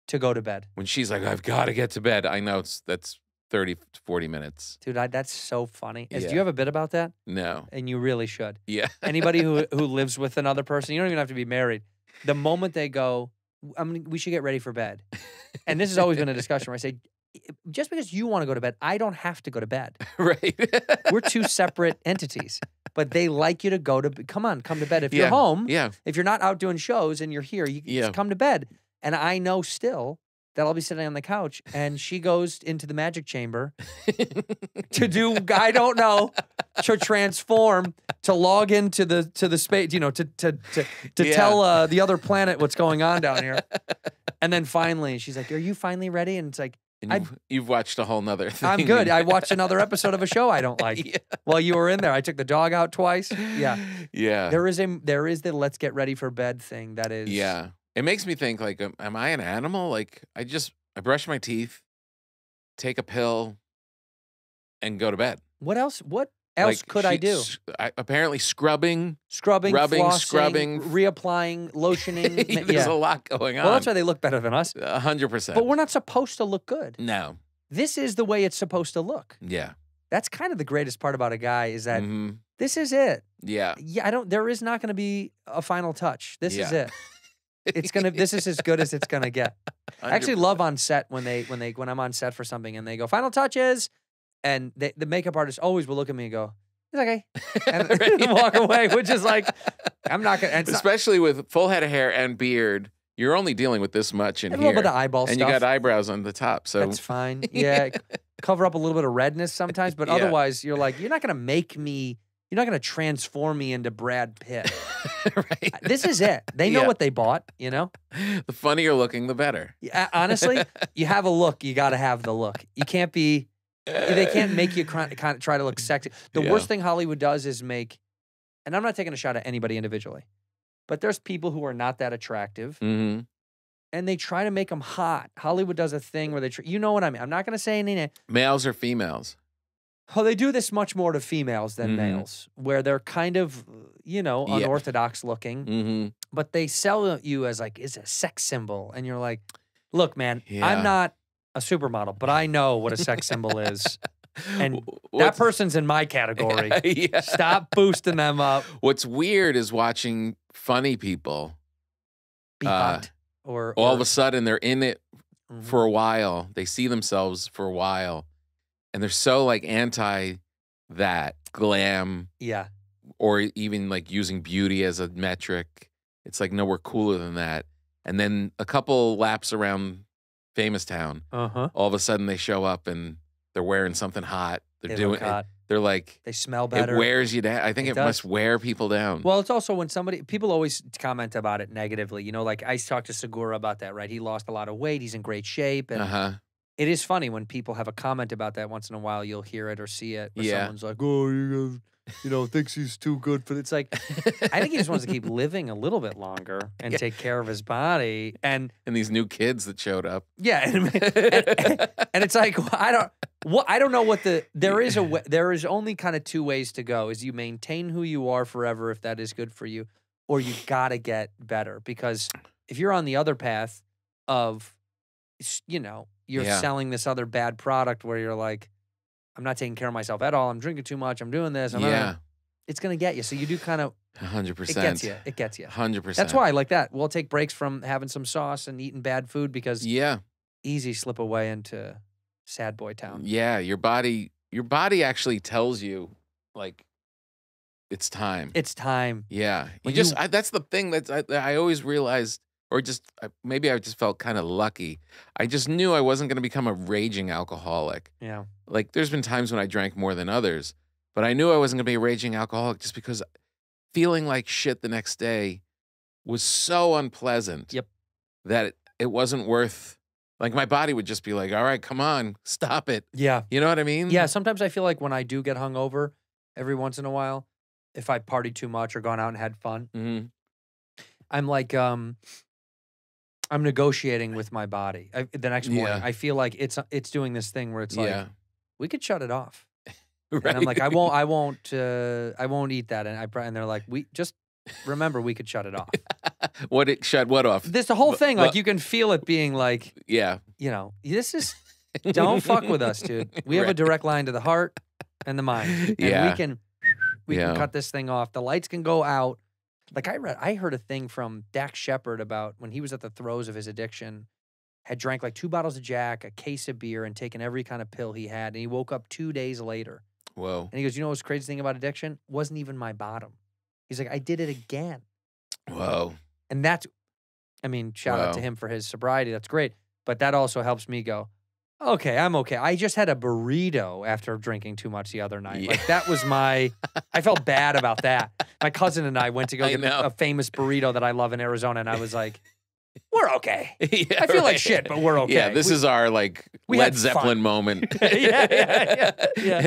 To go to bed. When she's like, I've got to get to bed, I know that's 30 to 40 minutes. Dude, that's so funny. Do Yeah. you have a bit about that? No. And you really should. Yeah. Anybody who lives with another person, you don't even have to be married. The moment they go, we should get ready for bed. And this has always been a discussion where I say, just because you want to go to bed, I don't have to go to bed. Right. We're two separate entities. But they like you to go to come to bed. If you're home, if you're not out doing shows and you're here, you can just come to bed. And I know still that I'll be sitting on the couch and she goes into the magic chamber to do, I don't know, to transform, to log into the space, you know, to tell the other planet what's going on down here. And then finally she's like, are you finally ready? And it's like, and you've watched a whole nother thing. I'm good. I watched another episode of a show I don't like while you were in there. I took the dog out twice. Yeah. Yeah. There is the let's get ready for bed thing that is. Yeah. It makes me think, like, am I an animal? Like, I brush my teeth, take a pill, and go to bed. What else? What else could I do? Apparently scrubbing, rubbing, flossing, scrubbing, reapplying, lotioning. There's a lot going on. Well, that's why they look better than us. 100%. But we're not supposed to look good. No. This is the way it's supposed to look. Yeah. That's kind of the greatest part about a guy is that this is it. Yeah. Yeah. There is not going to be a final touch. This is it. This is as good as it's gonna get. 100%. I actually love on set when I'm on set for something and they go final touches, and the makeup artist always will look at me and go, "It's okay," and walk away, which is like, I'm not gonna. Especially with full head of hair and beard, you're only dealing with this much in here. A little bit of eyeball and stuff, you got eyebrows on the top, so that's fine. Yeah, cover up a little bit of redness sometimes, but otherwise, you're like, you're not gonna make me. You're not going to transform me into Brad Pitt. Right. This is it. They know what they bought, you know? The funnier looking, the better. Yeah, honestly, you have a look, you got to have the look. You can't be, they can't make you kind of try to look sexy. The worst thing Hollywood does is make, and I'm not taking a shot at anybody individually, but there's people who are not that attractive, and they try to make them hot. Hollywood does a thing where you know what I mean. I'm not going to say any name. Males or females? Oh, they do this much more to females than males, where they're kind of, you know, unorthodox looking, but they sell you as like, it's a sex symbol. And you're like, look, man, I'm not a supermodel, but I know what a sex symbol is. And that person's in my category. Stop boosting them up. What's weird is watching funny people be hot. Or all of a sudden they're in it for a while. They see themselves for a while. And they're so like anti that glam. Yeah. Or even like using beauty as a metric. It's like, no, we're cooler than that. And then a couple laps around Famous Town, all of a sudden they show up and they're wearing something hot. They're doing it. They're like, they smell better. It wears you down. I think it must wear people down. Well, it's also when people always comment about it negatively. You know, like I talked to Segura about that, right? He lost a lot of weight. He's in great shape. And it is funny when people have a comment about that. Once in a while, you'll hear it or see it. Where someone's like, "Oh, you know, thinks he's too good for." It's like, I think he just wants to keep living a little bit longer and take care of his body. And these new kids that showed up. Yeah, and it's like I don't know what there is only kind of two ways to go: is you maintain who you are forever if that is good for you, or you gotta get better. Because if you're on the other path of, you know, you're selling this other bad product where you're like, I'm not taking care of myself at all. I'm drinking too much. I'm doing this. It's going to get you. So you do kind of. 100%. It gets you. It gets you. 100%. That's why I like that. We'll take breaks from having some sauce and eating bad food because easy slip away into sad boy town. Yeah. Your body actually tells you like it's time. It's time. Yeah. That's the thing that I always realized. Or maybe I just felt kind of lucky. I just knew I wasn't going to become a raging alcoholic. Yeah. Like, there's been times when I drank more than others, but I knew I wasn't going to be a raging alcoholic just because feeling like shit the next day was so unpleasant that it wasn't worth, like, my body would just be like, all right, come on, stop it. Yeah. You know what I mean? Yeah, sometimes I feel like when I do get hungover every once in a while, if I partied too much or gone out and had fun, I'm like, I'm negotiating with my body. The next morning, I feel like it's doing this thing where it's like, we could shut it off. And I'm like, I won't eat that. And they're like, we just remember we could shut it off. Shut what off? This the whole thing, like you can feel it being like, Yeah. you know, this is don't fuck with us, dude. We have a direct line to the heart and the mind, and we can cut this thing off. The lights can go out. Like I heard a thing from Dax Shepard about when he was at the throes of his addiction, had drank like 2 bottles of Jack, a case of beer, and taken every kind of pill he had, and he woke up 2 days later. Whoa. And he goes, you know what's the crazy thing about addiction? Wasn't even my bottom. He's like, I did it again. Whoa. And that's, I mean, shout out to him for his sobriety. That's great. But that also helps me go, okay, I'm okay. I just had a burrito after drinking too much the other night. Yeah. Like that was I felt bad about that. My cousin and I went to go get a famous burrito that I love in Arizona. And I was like, we're okay. I feel like shit, but we're okay. Yeah, this is our like Led Zeppelin moment. yeah.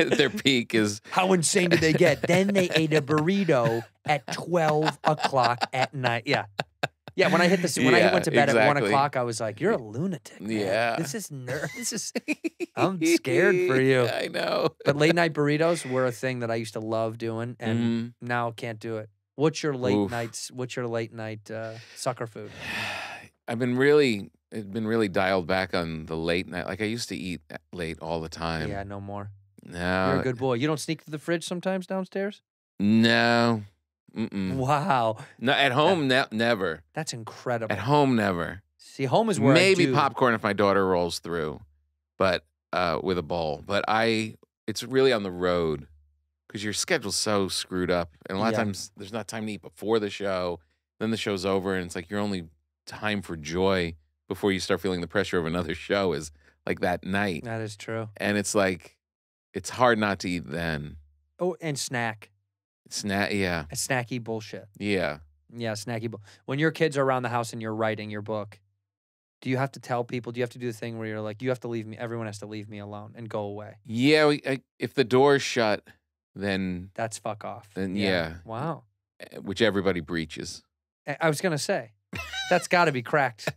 Their peak is. How insane did they get? Then they ate a burrito at 12 o'clock at night. Yeah. Yeah, when I hit when I went to bed at 1 o'clock, I was like, "You're a lunatic." Man. Yeah, this is I'm scared for you. I know. But late night burritos were a thing that I used to love doing, and now can't do it. What's your late nights? What's your late night sucker food? I've been really dialed back on the late night. Like I used to eat late all the time. Yeah, no more. No, you're a good boy. You don't sneak to the fridge sometimes downstairs? No. Wow. No, at home, never. That's incredible. At home, never. See, home is where maybe popcorn if my daughter rolls through, but with a bowl. But it's really on the road because your schedule's so screwed up, and a lot of times there's not time to eat before the show. Then the show's over, and it's like your only time for joy before you start feeling the pressure of another show is like that night. That is true. And it's like it's hard not to eat then. Oh, and snack. Yeah. Snacky bullshit. Yeah. Yeah, snacky bull. When your kids are around the house and you're writing your book, do you have to tell people? Do you have to do the thing where you're like, you have to leave me? Everyone has to leave me alone and go away. Yeah. If the door's shut, then that's fuck off. Then yeah. Wow. Which everybody breaches. I was gonna say, that's got to be cracked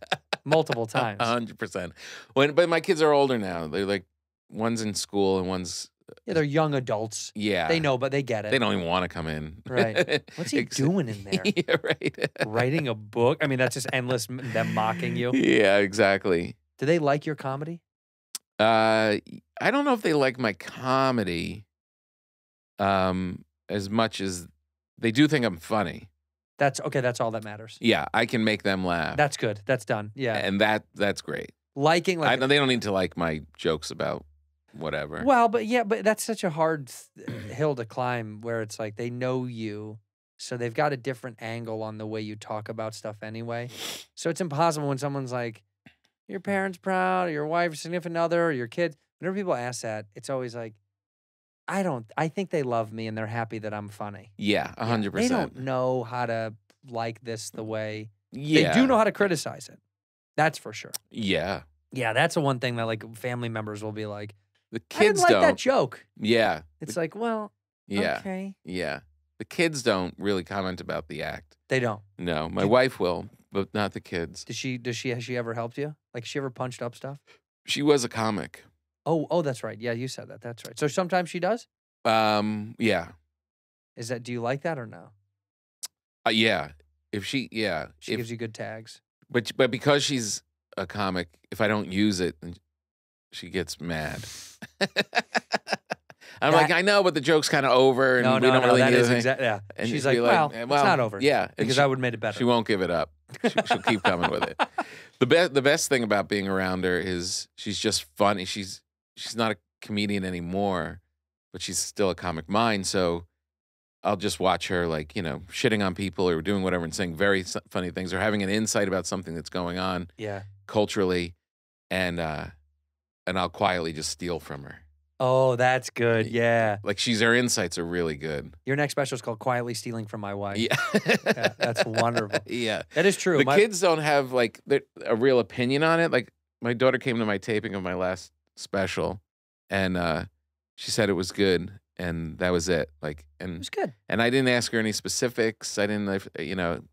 multiple times. 100%. But my kids are older now. They're like one's in school and one's. Yeah, they're young adults. Yeah. They know, but they get it. They don't even want to come in. Right. What's he doing in there? Yeah, right. Writing a book? I mean, that's just endless, them mocking you. Yeah, exactly. Do they like your comedy? I don't know if they like my comedy as much as they do think I'm funny. That's okay. That's all that matters. Yeah, I can make them laugh. That's good. That's done. Yeah. And that's great. Liking, like, they don't need to like my jokes about whatever. Well, but that's such a hard hill to climb where it's like they know you, so they've got a different angle on the way you talk about stuff anyway. So it's impossible when someone's like, your parents proud, or your wife, significant other, or your kids. Whenever people ask that, it's always like, I think they love me and they're happy that I'm funny. Yeah, 100%. They don't know how to like this the way they do know how to criticize it. That's for sure. Yeah. Yeah, that's the one thing that like family members will be like, the kids I didn't like don't. that joke. Yeah. It's like, well, okay. Yeah. The kids don't really comment about the act. They don't. No, my wife will, but not the kids. Has she ever helped you? Like, she ever punched up stuff? She was a comic. Oh, that's right. Yeah, you said that. That's right. So sometimes she does? Yeah. Do you like that or no? Yeah. She gives you good tags. But because she's a comic, if I don't use it, she gets mad. I'm like, I know, but the joke's kind of over, and we don't really need it. Yeah. And she's like, well, it's not over. Yeah, because I would have made it better. She won't give it up. She'll keep coming with it. The best thing about being around her is she's just funny. She's not a comedian anymore, but she's still a comic mind. So I'll just watch her, like, shitting on people or doing whatever and saying very funny things or having an insight about something that's going on culturally, and I'll quietly just steal from her. Oh, that's good. Yeah. Like her insights are really good. Your next special is called Quietly Stealing from My Wife. Yeah. Yeah, that's wonderful. Yeah. That is true. The kids don't have like a real opinion on it. Like my daughter came to my taping of my last special and she said it was good and that was it. Like, and it was good. And I didn't ask her any specifics. I didn't,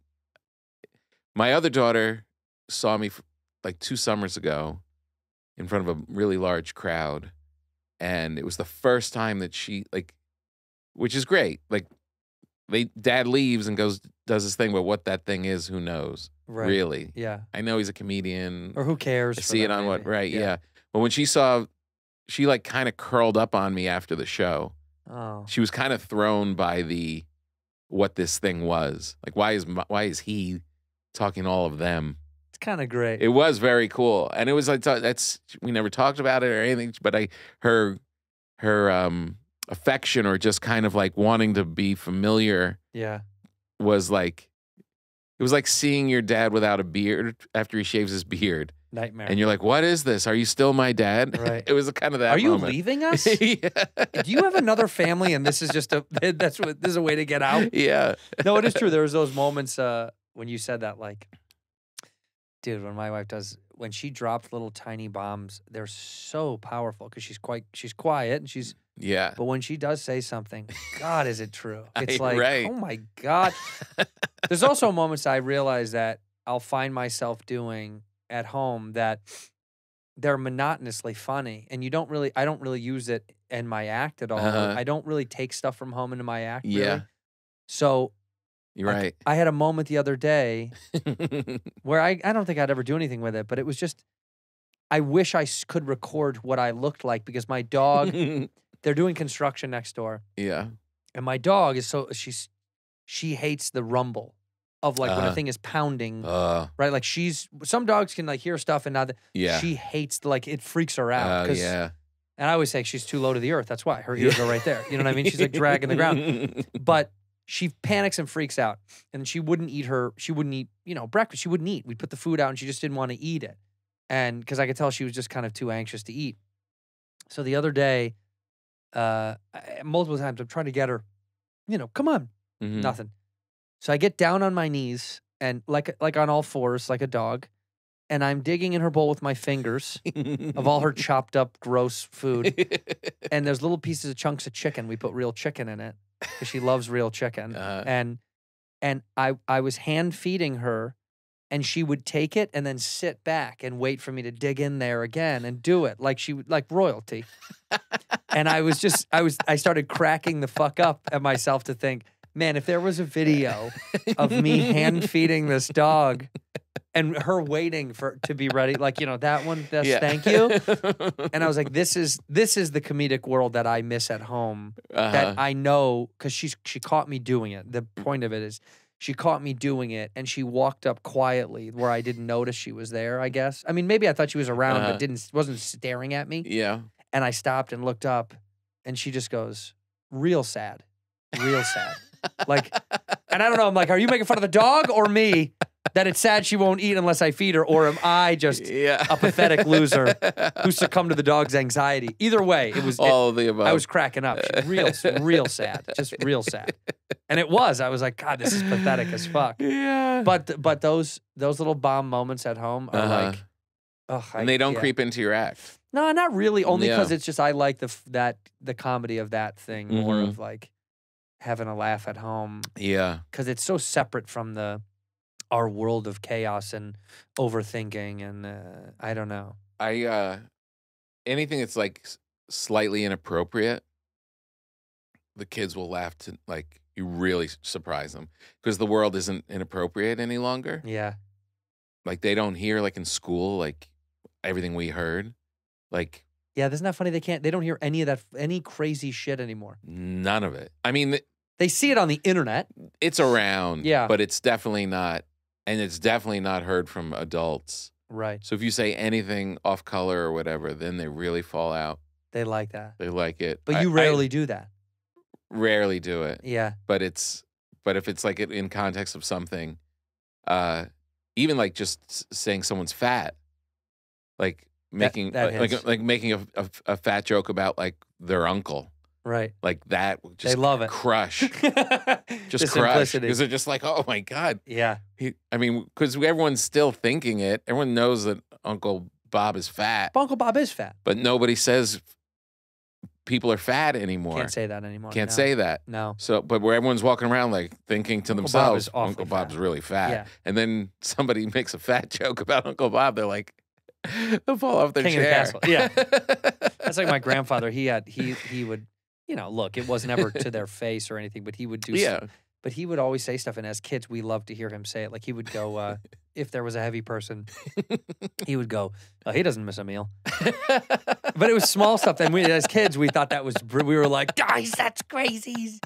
my other daughter saw me like 2 summers ago in front of a really large crowd. and it was the first time that she which is great. Like, dad leaves and does his thing, but what that thing is, who knows? Right. Really? Yeah. I know he's a comedian. Or who cares? I for see it them, on maybe. right? Yeah. But when she saw, she like kind of curled up on me after the show. Oh. She was kind of thrown by what this thing was. Like, why is he talking to all of them? It's kind of great. It was very cool, and it was like we never talked about it or anything. But her affection or just kind of like wanting to be familiar. Yeah. Was like, it was like seeing your dad without a beard after he shaves his beard. Nightmare. And you're like, what is this? Are you still my dad? Right. It was kind of that. Are you moment. leaving us? Yeah. Do you have another family and this is just this is a way to get out? Yeah. No, it is true. There was those moments when you said that, like, dude, when my wife when she drops little tiny bombs, they're so powerful because she's quiet and she's, Yeah. but when she does say something, God, is it true? It's like, right. oh my God. There's also moments I realize that I'll find myself doing at home that they're monotonously funny, and I don't really use it in my act at all. I don't really take stuff from home into my act. Really. Yeah. So You're right. I had a moment the other day where I don't think I'd ever do anything with it, but it was just, I wish I could record what I looked like because my dog, they're doing construction next door. Yeah. And my dog is she hates the rumble of like when a thing is pounding, right? Like some dogs can like hear stuff and not, Yeah. she hates, like it freaks her out. Yeah. And I always say she's too low to the earth. That's why her ears are right there. You know what I mean? She's like dragging the ground. But she panics and freaks out. And she wouldn't eat, breakfast. She wouldn't eat. We'd put the food out and she just didn't want to eat it. And because I could tell she was just kind of too anxious to eat. So the other day, multiple times I'm trying to get her, come on. Mhm. Nothing. So I get down on my knees and like on all fours, like a dog. And I'm digging in her bowl with my fingers of all her chopped up, gross food. And there's little pieces of chunks of chicken. We put real chicken in it because she loves real chicken. And I was hand feeding her, and she would take it and then sit back and wait for me to dig in there again and do it like like royalty. And I started cracking the fuck up at myself to think, man, if there was a video of me hand feeding this dog and her waiting to be ready, like, that one, thank you. And I was like, this is the comedic world that I miss at home, that I know, because she caught me doing it. The point of it is she caught me doing it, and she walked up quietly where I didn't notice she was there, I guess. I mean, maybe I thought she was around, but wasn't staring at me. Yeah. And I stopped and looked up, and she just goes, real sad. Real sad. Like, and I don't know, I'm like, are you making fun of the dog or me that it's sad she won't eat unless I feed her, or am I just a pathetic loser who succumbed to the dog's anxiety? Either way, it was all of the above. I was cracking up. Real sad. Just real sad. And it was. I was like, God, this is pathetic as fuck. Yeah. But those little bomb moments at home are like, and they don't creep into your act. No, not really. Only because it's just I like the comedy of that thing more of like having a laugh at home. Yeah. Because it's so separate from our world of chaos and overthinking, and I don't know. Anything that's like slightly inappropriate, the kids will laugh to, like, you really surprise them because the world isn't inappropriate any longer. Yeah. Like, they don't hear, like, in school, like, everything we heard. Like, yeah, isn't that funny? They don't hear any of that, any crazy shit anymore. None of it. I mean, they see it on the internet. It's around. Yeah. But it's definitely not, and it's definitely not heard from adults. Right. So if you say anything off color or whatever, then they really fall out. They like that. They like it. But you rarely do that. Rarely do it. Yeah. But if it's like in context of something, even like just saying someone's fat, like making like making a fat joke about like their uncle. Right. Like that, just they love it. Crush. Just the crush. Simplicity. Because they're just like, oh my God. Yeah. I mean, because everyone's still thinking it. Everyone knows that Uncle Bob is fat. But Uncle Bob is fat. But nobody says people are fat anymore. Can't say that anymore. Can't say that. No. So, but where everyone's walking around like thinking to themselves, Uncle fat. Bob's really fat. Yeah. And then somebody makes a fat joke about Uncle Bob. They're like, they'll fall off their King chair. of the castle. Yeah. That's like my grandfather. He would, look, it was never to their face or anything, but he would do. Yeah. But he would always say stuff, and as kids, we loved to hear him say it. Like he would go, if there was a heavy person, he would go, "Oh, he doesn't miss a meal." But it was small stuff. And as kids, we thought that was. We were like, "Guys, that's crazy."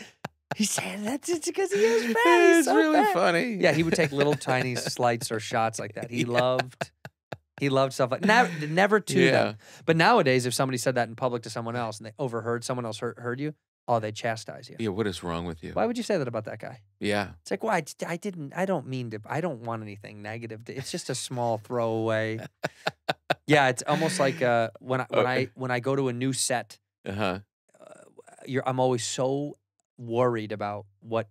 He's saying that's because he is fat. It's really funny. Yeah, he would take little tiny slights or shots like that. He loved stuff like never to them. But nowadays, if somebody said that in public to someone else and they overheard, someone else heard you, they chastise you. Yeah, what is wrong with you? Why would you say that about that guy? Yeah. It's like, why? I don't mean to. I don't want anything negative. It's just a small throwaway. Yeah, it's almost like when I go to a new set. I'm always so worried about what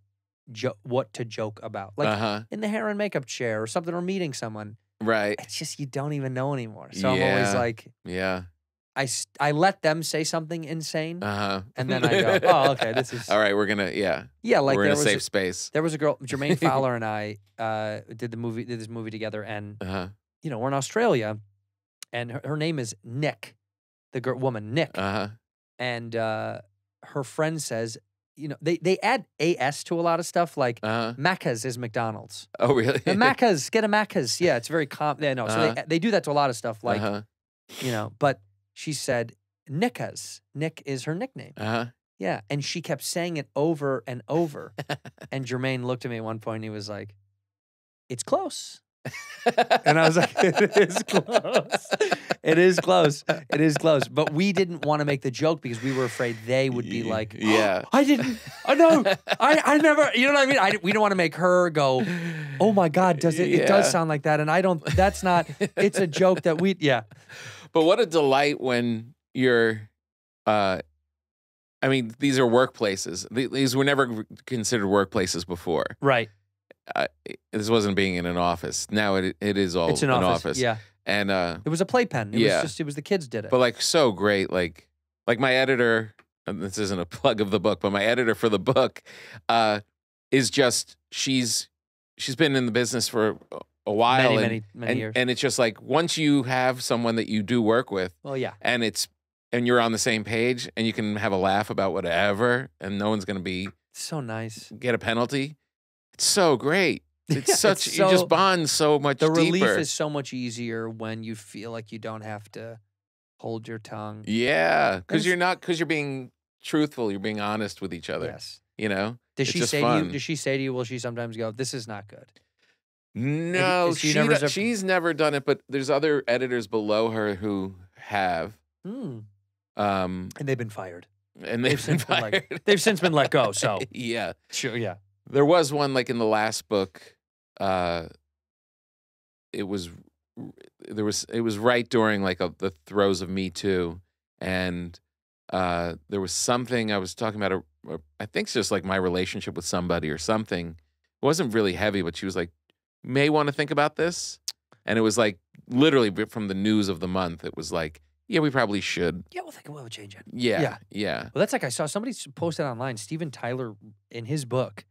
to joke about, like in the hair and makeup chair or something, or meeting someone. Right. It's just you don't even know anymore. So I'm always like, I let them say something insane, and then I go, oh, okay, this is all right. We're gonna like we're in a safe space. There was a girl, Jermaine Fowler and I did this movie together, and we're in Australia, and her name is Nick, the woman Nick, and her friend says, they add AS to a lot of stuff, like Macca's is McDonald's. Oh, really? The Macca's, get a Macca's. Yeah, it's very common. Yeah, no, so they do that to a lot of stuff, like, but she said Nicka's. Nick is her nickname. Yeah, and she kept saying it over and over. And Jermaine looked at me at one point and he was like, "It's close." And I was like, "It is close. It is close. It is close." But we didn't want to make the joke because we were afraid they would be like, I didn't. Oh, no, I never. You know what I mean? We don't want to make her go, "Oh my God, does it? It does sound like that." And I don't. That's not. It's a joke that we. Yeah. But what a delight when you're. I mean, these are workplaces. These were never considered workplaces before. Right. This wasn't being in an office. Now it is all it's an office. Yeah. And it was a playpen. It was the kids did it. But like so great. Like my editor, and this isn't a plug of the book, but my editor for the book is just she's been in the business for a while. Many years. And it's just like once you have someone that you do work with, well, yeah. And you're on the same page and you can have a laugh about whatever and no one's gonna be so nice. Get a penalty. It's so great. It's you just bond so much deeper. The relief is so much easier when you feel like you don't have to hold your tongue. Yeah, because you're being truthful. You're being honest with each other. Yes. Does she say to you? Does she say to you? Will she sometimes go, "This is not good"? No, she's never done it. But there's other editors below her who have. And they've been fired. And they've since been fired. They've since been let go. So yeah, sure, yeah. There was one like in the last book. It was right during like the throes of Me Too, and there was something I was talking about. I think it's just like my relationship with somebody or something. It wasn't really heavy, but she was like, "May want to think about this," and it was like literally from the news of the month. It was like, "Yeah, we probably should." Yeah, we'll change it. Yeah. Well, that's like I saw somebody posted online. Steven Tyler in his book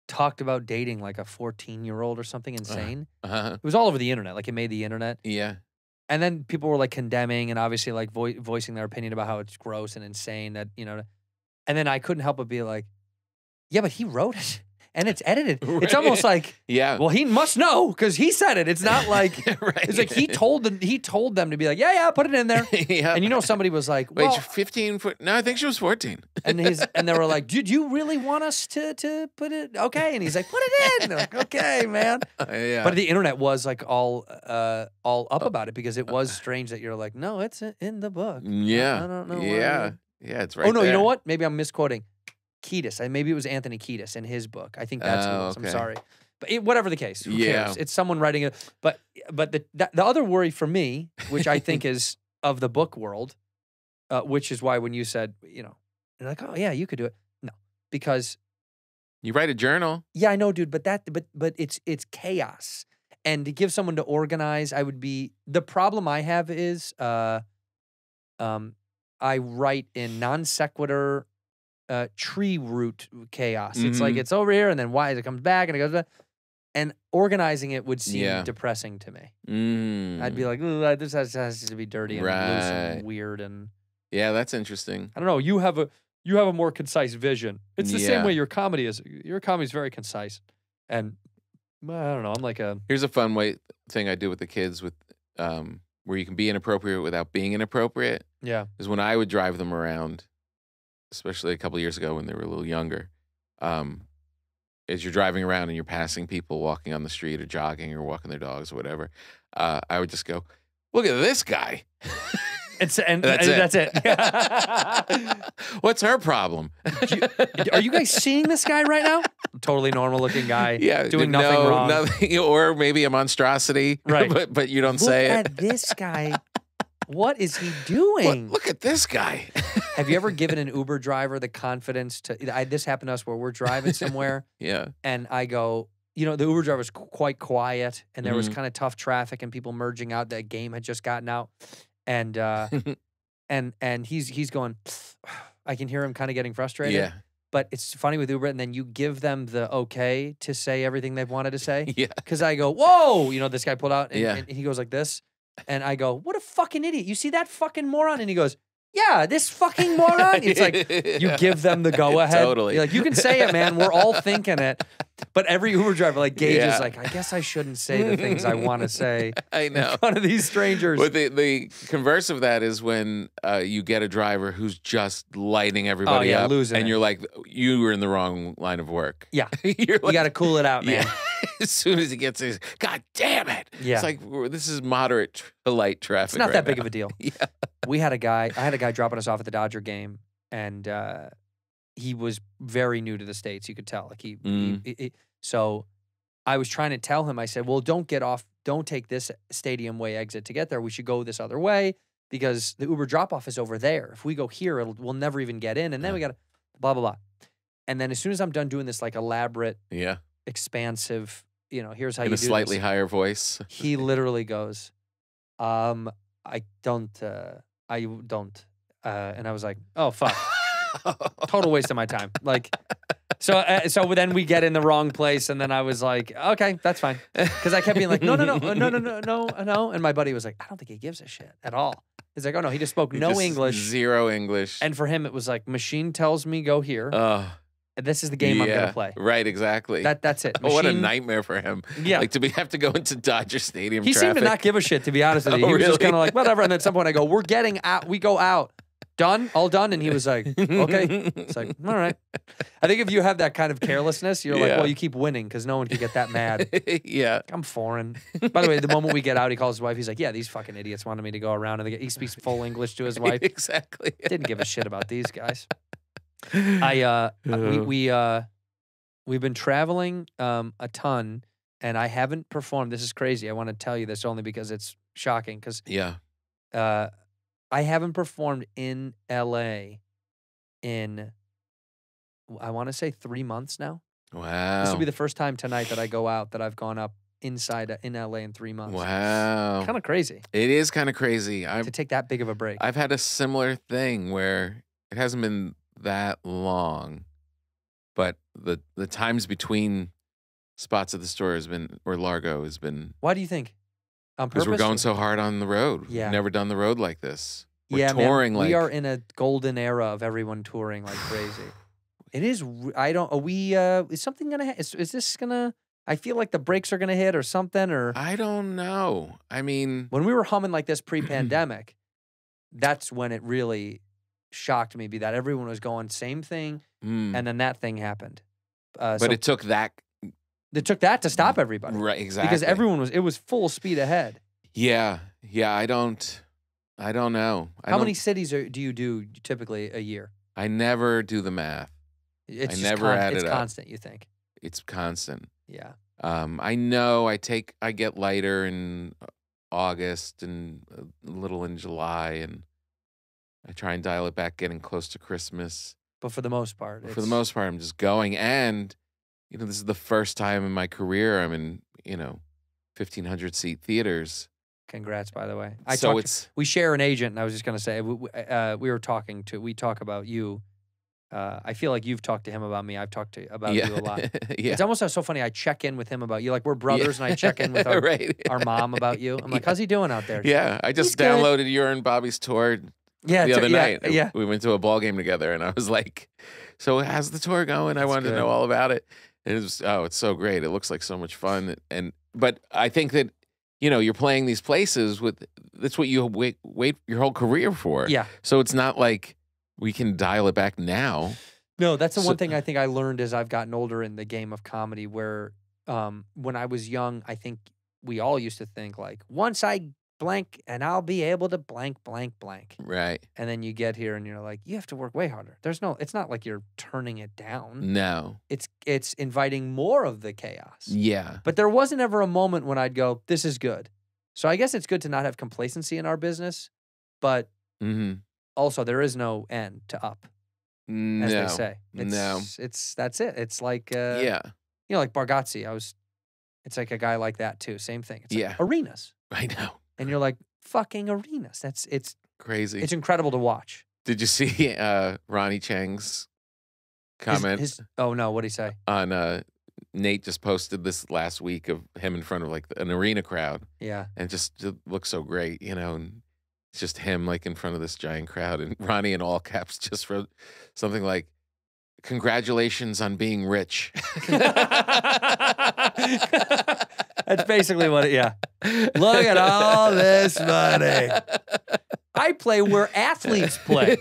talked about dating like a 14-year-old or something insane. It was all over the internet. Like it made the internet. Yeah. And then people were like condemning and obviously like voicing their opinion about how it's gross and insane that, and then I couldn't help but be like, yeah, but he wrote it and it's edited. Right. It's almost like, well, he must know because he said it. It's not like, right. It's like he told them to be like, yeah, put it in there. Yeah. And somebody was like, wait, 15 foot? No, I think she was 14. And they were like, "Did you really want us to put it? Okay." And he's like, "Put it in." Like, okay, man. Yeah. But the internet was like all up about it because it was strange that you're like, "No, it's in the book." Yeah. I don't know. Yeah. Yeah, it's right. Oh no, there. You know what? Maybe I'm misquoting. Kiedis. Maybe it was Anthony Kiedis in his book. I think that's who it was. Okay. I'm sorry. But whatever the case, who cares? It's someone writing it. But the other worry for me, which I think is of the book world, which is why when you said, you're like, "Oh yeah, you could do it." No, because you write a journal. Yeah, I know, dude. But it's chaos, and to give someone to organize, I would be. The problem I have is, I write in non sequitur. Tree root chaos. It's like it's over here and then it comes back and it goes back. And organizing it would seem depressing to me. I'd be like, "Ooh, this has to be dirty and loose and weird." And Yeah, that's interesting. I don't know. You have a more concise vision. It's the same Yeah. way your comedy is. Your comedy is very concise, and I don't know. I'm like a Here's a fun thing I do with the kids with where you can be inappropriate without being inappropriate. yeah. Is when I would drive them around, especially a couple of years ago when they were a little younger. As you're driving around and you're passing people walking on the street or jogging or walking their dogs or whatever, I would just go, "Look at this guy." That's it. What's her problem? Are you guys seeing this guy right now? Totally normal looking guy. Yeah, doing nothing wrong. Nothing, or maybe a monstrosity. Right. but you don't say Look it. at this guy. What is he doing? Look at this guy. Have you ever given an Uber driver the confidence to? This happened to us where we're driving somewhere, Yeah. and I go, the Uber driver was quite quiet, and there was Mhm. kind of tough traffic and people merging out. That game had just gotten out, and and he's going. I can hear him kind of getting frustrated. Yeah. But it's funny with Uber, and then you give them the okay to say everything they've wanted to say. Yeah. Because I go, whoa, this guy pulled out, and, Yeah. and he goes like this, and I go, what a fucking idiot! You see that fucking moron? And he goes, yeah, this fucking moron. It's like you give them the go ahead. Totally. You're like, you can say it, man. We're all thinking it. But every Uber driver like gauges Yeah. like, I guess I shouldn't say the things I want to say I know. in front of these strangers. But the converse of that is when you get a driver who's just lighting everybody up, losing and it. you're like, you were in the wrong line of work. Yeah. You're You got to cool it out, man. yeah. As soon as he gets his, God damn it! Yeah. It's like this is moderate to light traffic. It's not right that big now. of a deal. Yeah. I had a guy dropping us off at the Dodger game, and he was very new to the States. You could tell. Like so I was trying to tell him, I said, well, don't take this stadium way exit to get there. We should go this other way because the Uber drop-off is over there. If we go here, we'll never even get in. And then we got to blah, blah, blah. And then as soon as I'm done doing this like elaborate, Yeah. expansive, here's how In you a do slightly this. higher voice. He literally goes, I don't. And I was like, oh, fuck. Total waste of my time. Like, so then we get in the wrong place, and then I was like, okay, that's fine, because I kept being like, no. And my buddy was like, I don't think he gives a shit at all. He's like, oh no, he just spoke no Just English, zero English. and for him it was like, machine tells me go here. And this is the game I'm gonna play. Right, exactly. That's it. What a Machine- nightmare for him. Yeah. Like have to go into Dodger Stadium He traffic. seemed to not give a shit, to be honest with you. Oh, He was just really? kind of like, whatever. And then at some point I go, we're getting out. We go out. Done? All done? And he was like, okay. It's like, all right. I think if you have that kind of carelessness, you're like, Yeah. well, you keep winning because no one can get that mad. Yeah. I'm foreign. By the way, the moment we get out, he calls his wife. He's like, yeah, these fucking idiots wanted me to go around. And he speaks full English to his wife. Exactly. Didn't give a shit about these guys. We've been traveling a ton, and I haven't performed. This is crazy. I want to tell you this only because it's shocking. Because Yeah. I haven't performed in LA in, I want to say 3 months now. Wow. This will be the first time tonight that I go out that I've gone up inside in LA in 3 months. Wow. Kind of crazy It is kind of crazy. to take that big of a break. I've had a similar thing where it hasn't been that long, but the times between spots at the store or Largo has been, Why do you think? On because purpose? we're going so hard on the road. Yeah. We've never done the road like this. We're Yeah, touring man, like we are in a golden era of everyone touring like crazy. It is. I don't. Are we? Is something gonna? Is this gonna? I feel like the brakes are gonna hit or something. Or I don't know. I mean, when we were humming like this pre-pandemic, that's when it really shocked me. Be that everyone was going same thing, and then that thing happened. but so it took that. it took that to stop everybody, Right, exactly. because it was full speed ahead. Yeah. I don't know. How many cities do you do typically a year? I never do the math. It's I just never add it's it up. constant. You think? It's constant. Yeah. I know I get lighter in August and a little in July, and I try and dial it back, getting close to Christmas. But for the most part, For the most part, I'm just going. And, this is the first time in my career I'm in, 1,500 seat theaters. Congrats, by the way. We share an agent, and I was just going to say, we talk about you. I feel like you've talked to him about me. I've talked about you a lot. Yeah. It's almost so funny. I check in with him about you. Like, we're brothers, and I check in with our, Right. our mom about you. I'm like, how's he doing out there? Yeah, I just He's good. downloaded your and Bobby's tour the other night. Yeah. We went to a ball game together, and I was like, "So how's the tour going?" I wanted to good. know all about it. And it was it's so great. It looks like so much fun. But I think that you're playing these places that's what you wait your whole career for. Yeah. So it's not like we can dial it back now. No, that's the one thing I think I learned as I've gotten older in the game of comedy. Where when I was young, I think we all used to think like, once I blank and I'll be able to blank, blank, blank. Right. And then you get here and you're like, you have to work way harder. It's not like you're turning it down. No. It's inviting more of the chaos. Yeah. But there wasn't ever a moment when I'd go, this is good. So I guess it's good to not have complacency in our business, but also there is no end to up, as they say. That's it. It's like, like Bargatze. It's like a guy like that too. Same thing. It's like arenas. I know. And you're like, fucking arenas. It's crazy. It's incredible to watch. Did you see Ronnie Chang's comment? Oh no, what'd he say? On Nate just posted this last week of him in front of like an arena crowd. Yeah. And just looks so great, and it's just him like in front of this giant crowd. And Ronnie in all caps just wrote something like, "Congratulations on being rich." That's basically what Look at all this money. I play where athletes play.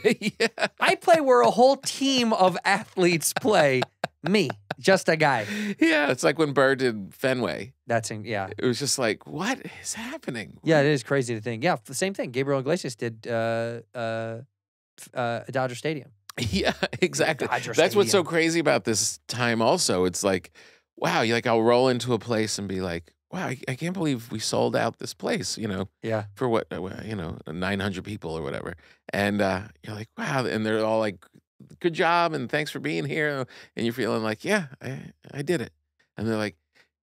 I play where a whole team of athletes play. Me, just a guy. Yeah, it's like when Burr did Fenway. It was just like, what is happening? Yeah, it is crazy to think. Yeah, the same thing. Gabriel Iglesias did Dodger Stadium. Yeah, exactly. That's what's so crazy about this time also. It's like, wow, I'll roll into a place and be like, wow, I can't believe we sold out this place, for what, 900 people or whatever. And you're like, wow. And they're all like, good job and thanks for being here. And you're feeling like, yeah, I did it. And they're like,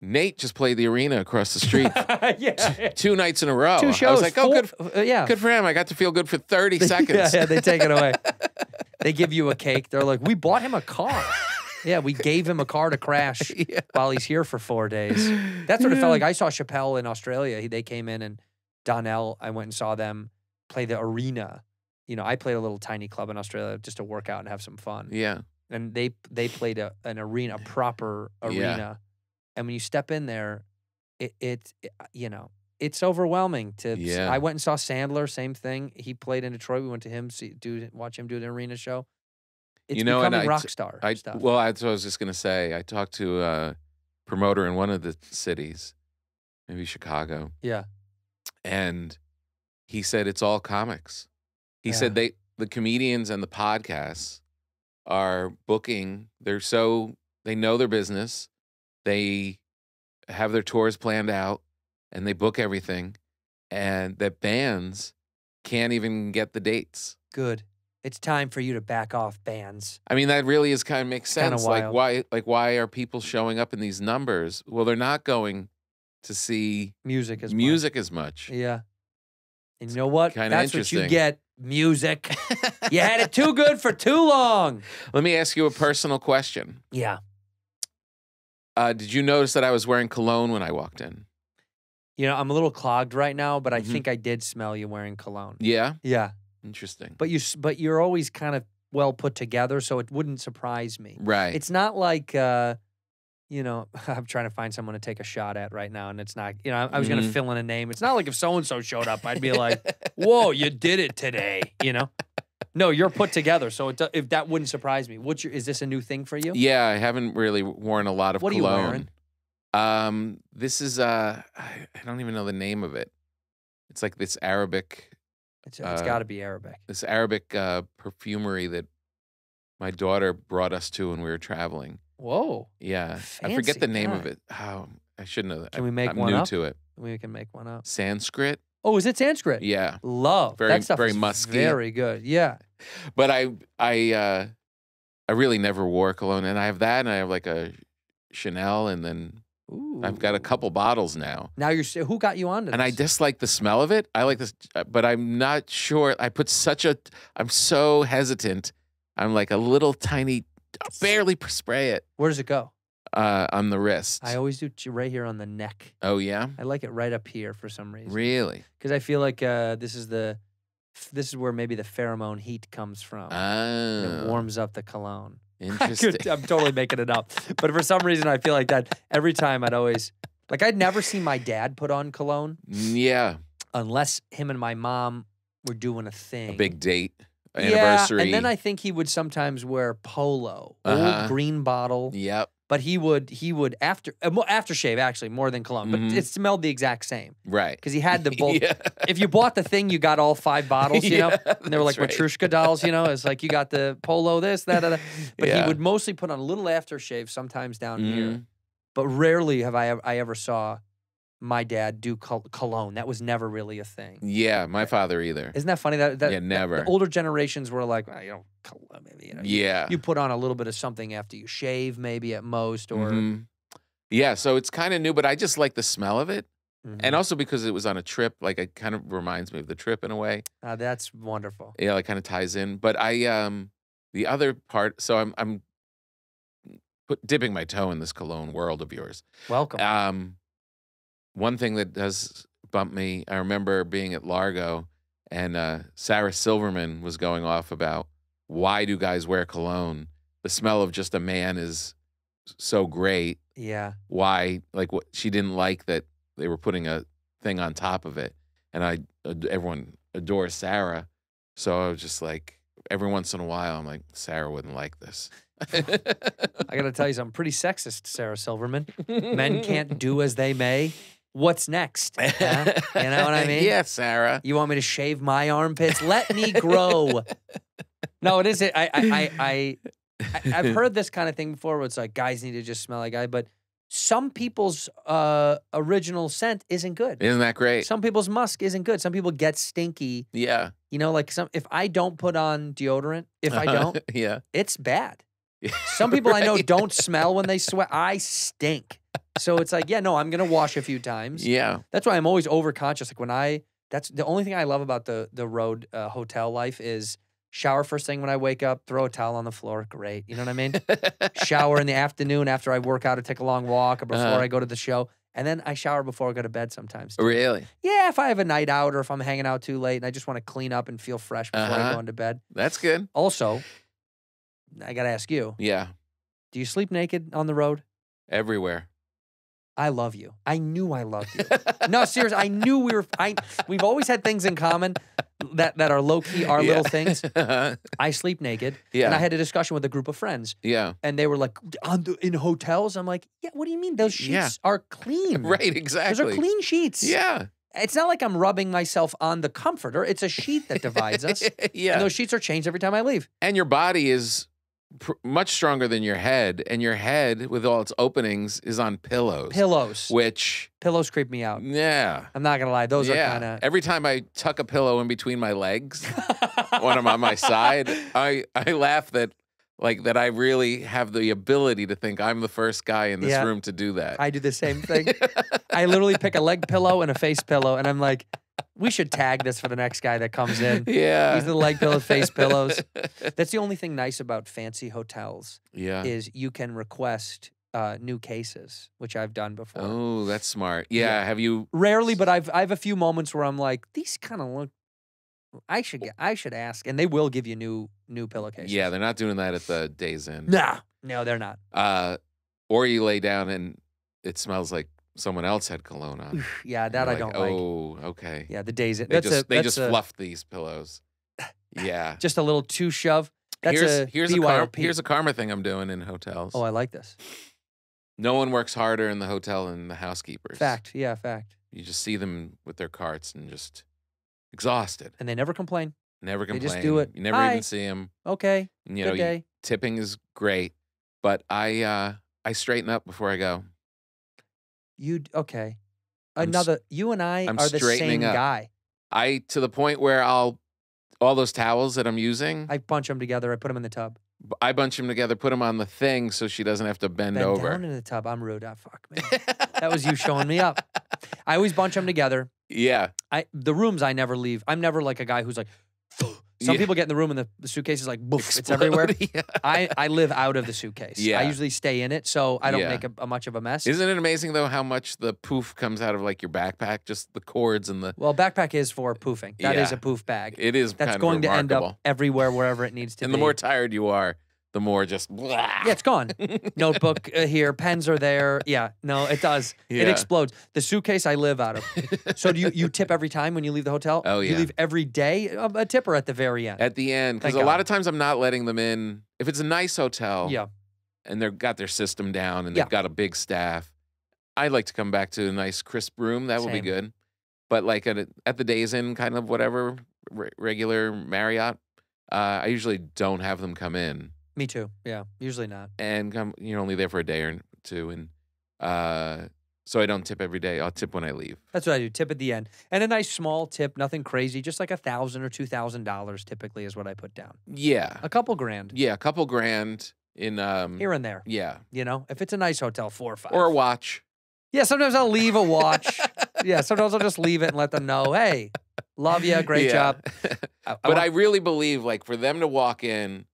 Nate just played the arena across the street 2 nights in a row. 2 shows. I was like, good for him. I got to feel good for 30 seconds. Yeah, they take it away. They give you a cake. They're like, we bought him a car. Yeah, we gave him a car to crash while he's here for 4 days. That's what it felt like. I saw Chappelle in Australia. They came in, and Donnell, I went and saw them play the arena. I played a little tiny club in Australia just to work out and have some fun. Yeah. And they played an arena, a proper arena. Yeah. And when you step in there, it's overwhelming. I went and saw Sandler, same thing. He played in Detroit. We went to him, watch him do an arena show. It's becoming rock star stuff. Well, that's what I was just going to say. I talked to a promoter in one of the cities, maybe Chicago. Yeah. And he said it's all comics. He said the comedians and the podcasts are booking. They know their business. They have their tours planned out and they book everything. And that bands can't even get the dates. Good. It's time for you to back off, bands. I mean, that really is kind of makes sense. Kinda wild. Why are people showing up in these numbers? Well, they're not going to see music as much. Yeah. And you know what? That's what you get, music. You had it too good for too long. Let me ask you a personal question. Yeah. Did you notice that I was wearing cologne when I walked in? I'm a little clogged right now, but I think I did smell you wearing cologne. Yeah? Yeah. Interesting. But you're always kind of well put together, so it wouldn't surprise me. Right. It's not like I'm trying to find someone to take a shot at right now, and it's not. I was going to fill in a name. It's not like if so and so showed up, I'd be like, "Whoa, you did it today!" No, you're put together, so if that wouldn't surprise me. Is this a new thing for you? Yeah, I haven't really worn a lot of what cologne. What are you wearing? This is I don't even know the name of it. It's like this Arabic. It's got to be Arabic. This Arabic perfumery that my daughter brought us to when we were traveling. Whoa. Yeah. Fancy I forget the name guy. of it. Oh, I should know that. Can we make I'm one new up? to it. We can make one up. Sanskrit. Oh, is it Sanskrit? Yeah. Love. That stuff very is musky. Very good. Yeah. But I really never wore cologne, and I have that, and I have like a Chanel, and then I've got a couple bottles now. Now who got you onto this? And I dislike the smell of it. I like this, but I'm not sure. I'm so hesitant. I'm like a little tiny, barely spray it. Where does it go? On the wrist. I always do right here on the neck. Oh, yeah? I like it right up here for some reason. Really? Because I feel like this is the this is where maybe the pheromone heat comes from. Oh. It warms up the cologne. Interesting. I'm totally making it up. But for some reason, I feel like that every time I'd always, like I'd never see my dad put on cologne Yeah. unless him and my mom were doing a thing. A big date. Yeah, Anniversary. and then I think he would sometimes wear Polo, Uh-huh. old green bottle. Yep. But he would aftershave actually more than cologne, but it smelled the exact same. Right. Because he had the both. Yeah. If you bought the thing, you got all 5 bottles, you know? Yeah, And they were like that's right. Matryoshka dolls, you know? It's like you got the Polo, this, that, that. But Yeah. he would mostly put on a little aftershave sometimes down here. Mhm. But rarely have I ever saw my dad do cologne. That was never really a thing. Yeah, my father either. Isn't that funny? That Yeah, never. The older generations were like, well, you know, cologne, maybe, you know. Yeah. You put on a little bit of something after you shave, maybe at most, or Mhm. Yeah, so it's kind of new, but I just like the smell of it. And also because it was on a trip, like it kind of reminds me of the trip in a way. That's wonderful. Yeah, it kind of ties in. But the other part, so I'm dipping my toe in this cologne world of yours. Welcome. One thing that does bump me, I remember being at Largo and Sarah Silverman was going off about why do guys wear cologne? The smell of just a man is so great. Yeah. Why? Like what? She didn't like that they were putting a thing on top of it, and everyone adores Sarah, so I was just like, every once in a while, I'm like, Sarah wouldn't like this. I got to tell you something pretty sexist, Sarah Silverman. Men can't do as they may. What's next? Huh? You know what I mean? Yeah, Sarah. You want me to shave my armpits? Let me grow. No, it isn't. I've heard this kind of thing before where it's like guys need to just smell like guys, but some people's original scent isn't good. Isn't that great? Some people's musk isn't good. Some people get stinky. Yeah. You know, like if I don't put on deodorant, if I don't, yeah. it's bad. Some people I know don't smell when they sweat. I stink. So it's like, yeah, no, I'm going to wash a few times. Yeah. That's why I'm always overconscious. Like that's the only thing I love about the road hotel life is shower first thing when I wake up, throw a towel on the floor. Great. You know what I mean? Shower in the afternoon after I work out or take a long walk or before I go to the show. And then I shower before I go to bed sometimes. Too. Really? Yeah, if I have a night out or if I'm hanging out too late and I just want to clean up and feel fresh before I go into bed. That's good. Also, I got to ask you. Yeah. Do you sleep naked on the road? Everywhere. I love you. I knew I loved you. No, seriously, I knew we've always had things in common that are low-key, our little things. I sleep naked. Yeah. And I had a discussion with a group of friends. Yeah. And they were like, in hotels? I'm like, yeah, what do you mean? Those sheets are clean. Right, exactly. Those are clean sheets. Yeah. It's not like I'm rubbing myself on the comforter. It's a sheet that divides us. Yeah. And those sheets are changed every time I leave. And your body is much stronger than your head, and your head, with all its openings, is on pillows. Which pillows creep me out. Yeah. I'm not gonna lie; those are kind of. Every time I tuck a pillow in between my legs when I'm on my side, I laugh that I really have the ability to think I'm the first guy in this room to do that. I do the same thing. I literally pick a leg pillow and a face pillow, and I'm like, we should tag this for the next guy that comes in. Yeah. These are the leg pillows, face pillows. That's the only thing nice about fancy hotels. Yeah. Is you can request new cases, which I've done before. Oh, that's smart. Yeah. Have you? Rarely, but I have a few moments where I'm like, these kind of look. I should ask, and they will give you new pillowcases. Yeah, they're not doing that at the Days Inn. No, they're not. Or you lay down and it smells like someone else had cologne on. Yeah, that I don't like. Oh, okay. Yeah, the Days Inn. They just fluffed these pillows. Yeah. Just a little two shove. That's here's a karma thing I'm doing in hotels. Oh, I like this. No one works harder in the hotel than the housekeepers. Fact. Yeah, fact. You just see them with their carts and just exhausted. And they never complain. Never complain. They just do it. You never even see them. Okay. And, Good day. Tipping is great, but I straighten up before I go. Okay. You and I are the same up. guy. To the point where all those towels that I'm using, I bunch them together. I put them in the tub. I bunch them together, put them on the thing so she doesn't have to bend over. Down in the tub. I'm rude. Fuck, man. That was you showing me up. I always bunch them together. Yeah. The rooms I never leave. I'm never like a guy who's like, Some Yeah. people get in the room and the suitcase is like, boof, it's everywhere. Yeah. I live out of the suitcase. Yeah. I usually stay in it, so I don't Yeah. make a much of a mess. Isn't it amazing though how much the poof comes out of like your backpack, just the cords and the. Well, backpack is for poofing. That is Yeah. a poof bag. It is That's kind of going to end up remarkable. everywhere, wherever it needs to And be. the more tired you are, the more just. Yeah, it's gone. Notebook here, pens are there. Yeah, no, it does. It Yeah. explodes. The suitcase I live out of. So do you tip every time when you leave the hotel? Oh, You yeah. leave every day a tipper at the very end. At the end, because Thank a lot God. of times I'm not letting them in. If it's a nice hotel, Yeah. and they've got their system down and Yeah. they've got a big staff, I like to come back to a nice crisp room. That would be Same. good. But like at the Days Inn, kind of whatever regular Marriott, I usually don't have them come in Me too. Yeah, usually not. and come. You're only there for a day or two, and so I don't tip every day. I'll tip when I leave. That's what I do. Tip at the end, and a nice small tip, nothing crazy, just like $1,000 or $2,000 typically is what I put down. Yeah, A couple grand yeah, a couple grand in here and there. yeah, You know, if it's a nice hotel, 4 or 5. or a watch. Yeah, sometimes I'll leave a watch. Yeah, sometimes I'll just leave it and let them know, hey, love you, great Yeah. job. But I really believe, like, for them to walk in,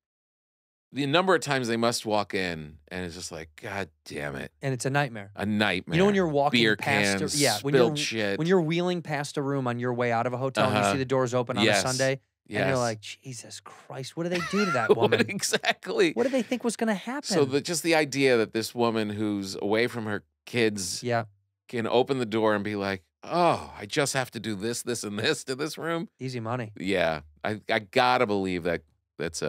the number of times they must walk in, and it's just like, God damn it, and it's a nightmare. a nightmare. You know when you're walking beer past, cans, when spilled shit. you're wheeling past a room on your way out of a hotel and you Uh-huh. see the doors open on Yes. a Sunday, yes. and you're like, Jesus Christ, what do they do to that woman? Exactly. What do they think was going to happen? So just the idea that this woman who's away from her kids yeah, can open the door and be like, oh, I just have to do this, this, and this to this room. easy money. Yeah, I gotta believe that's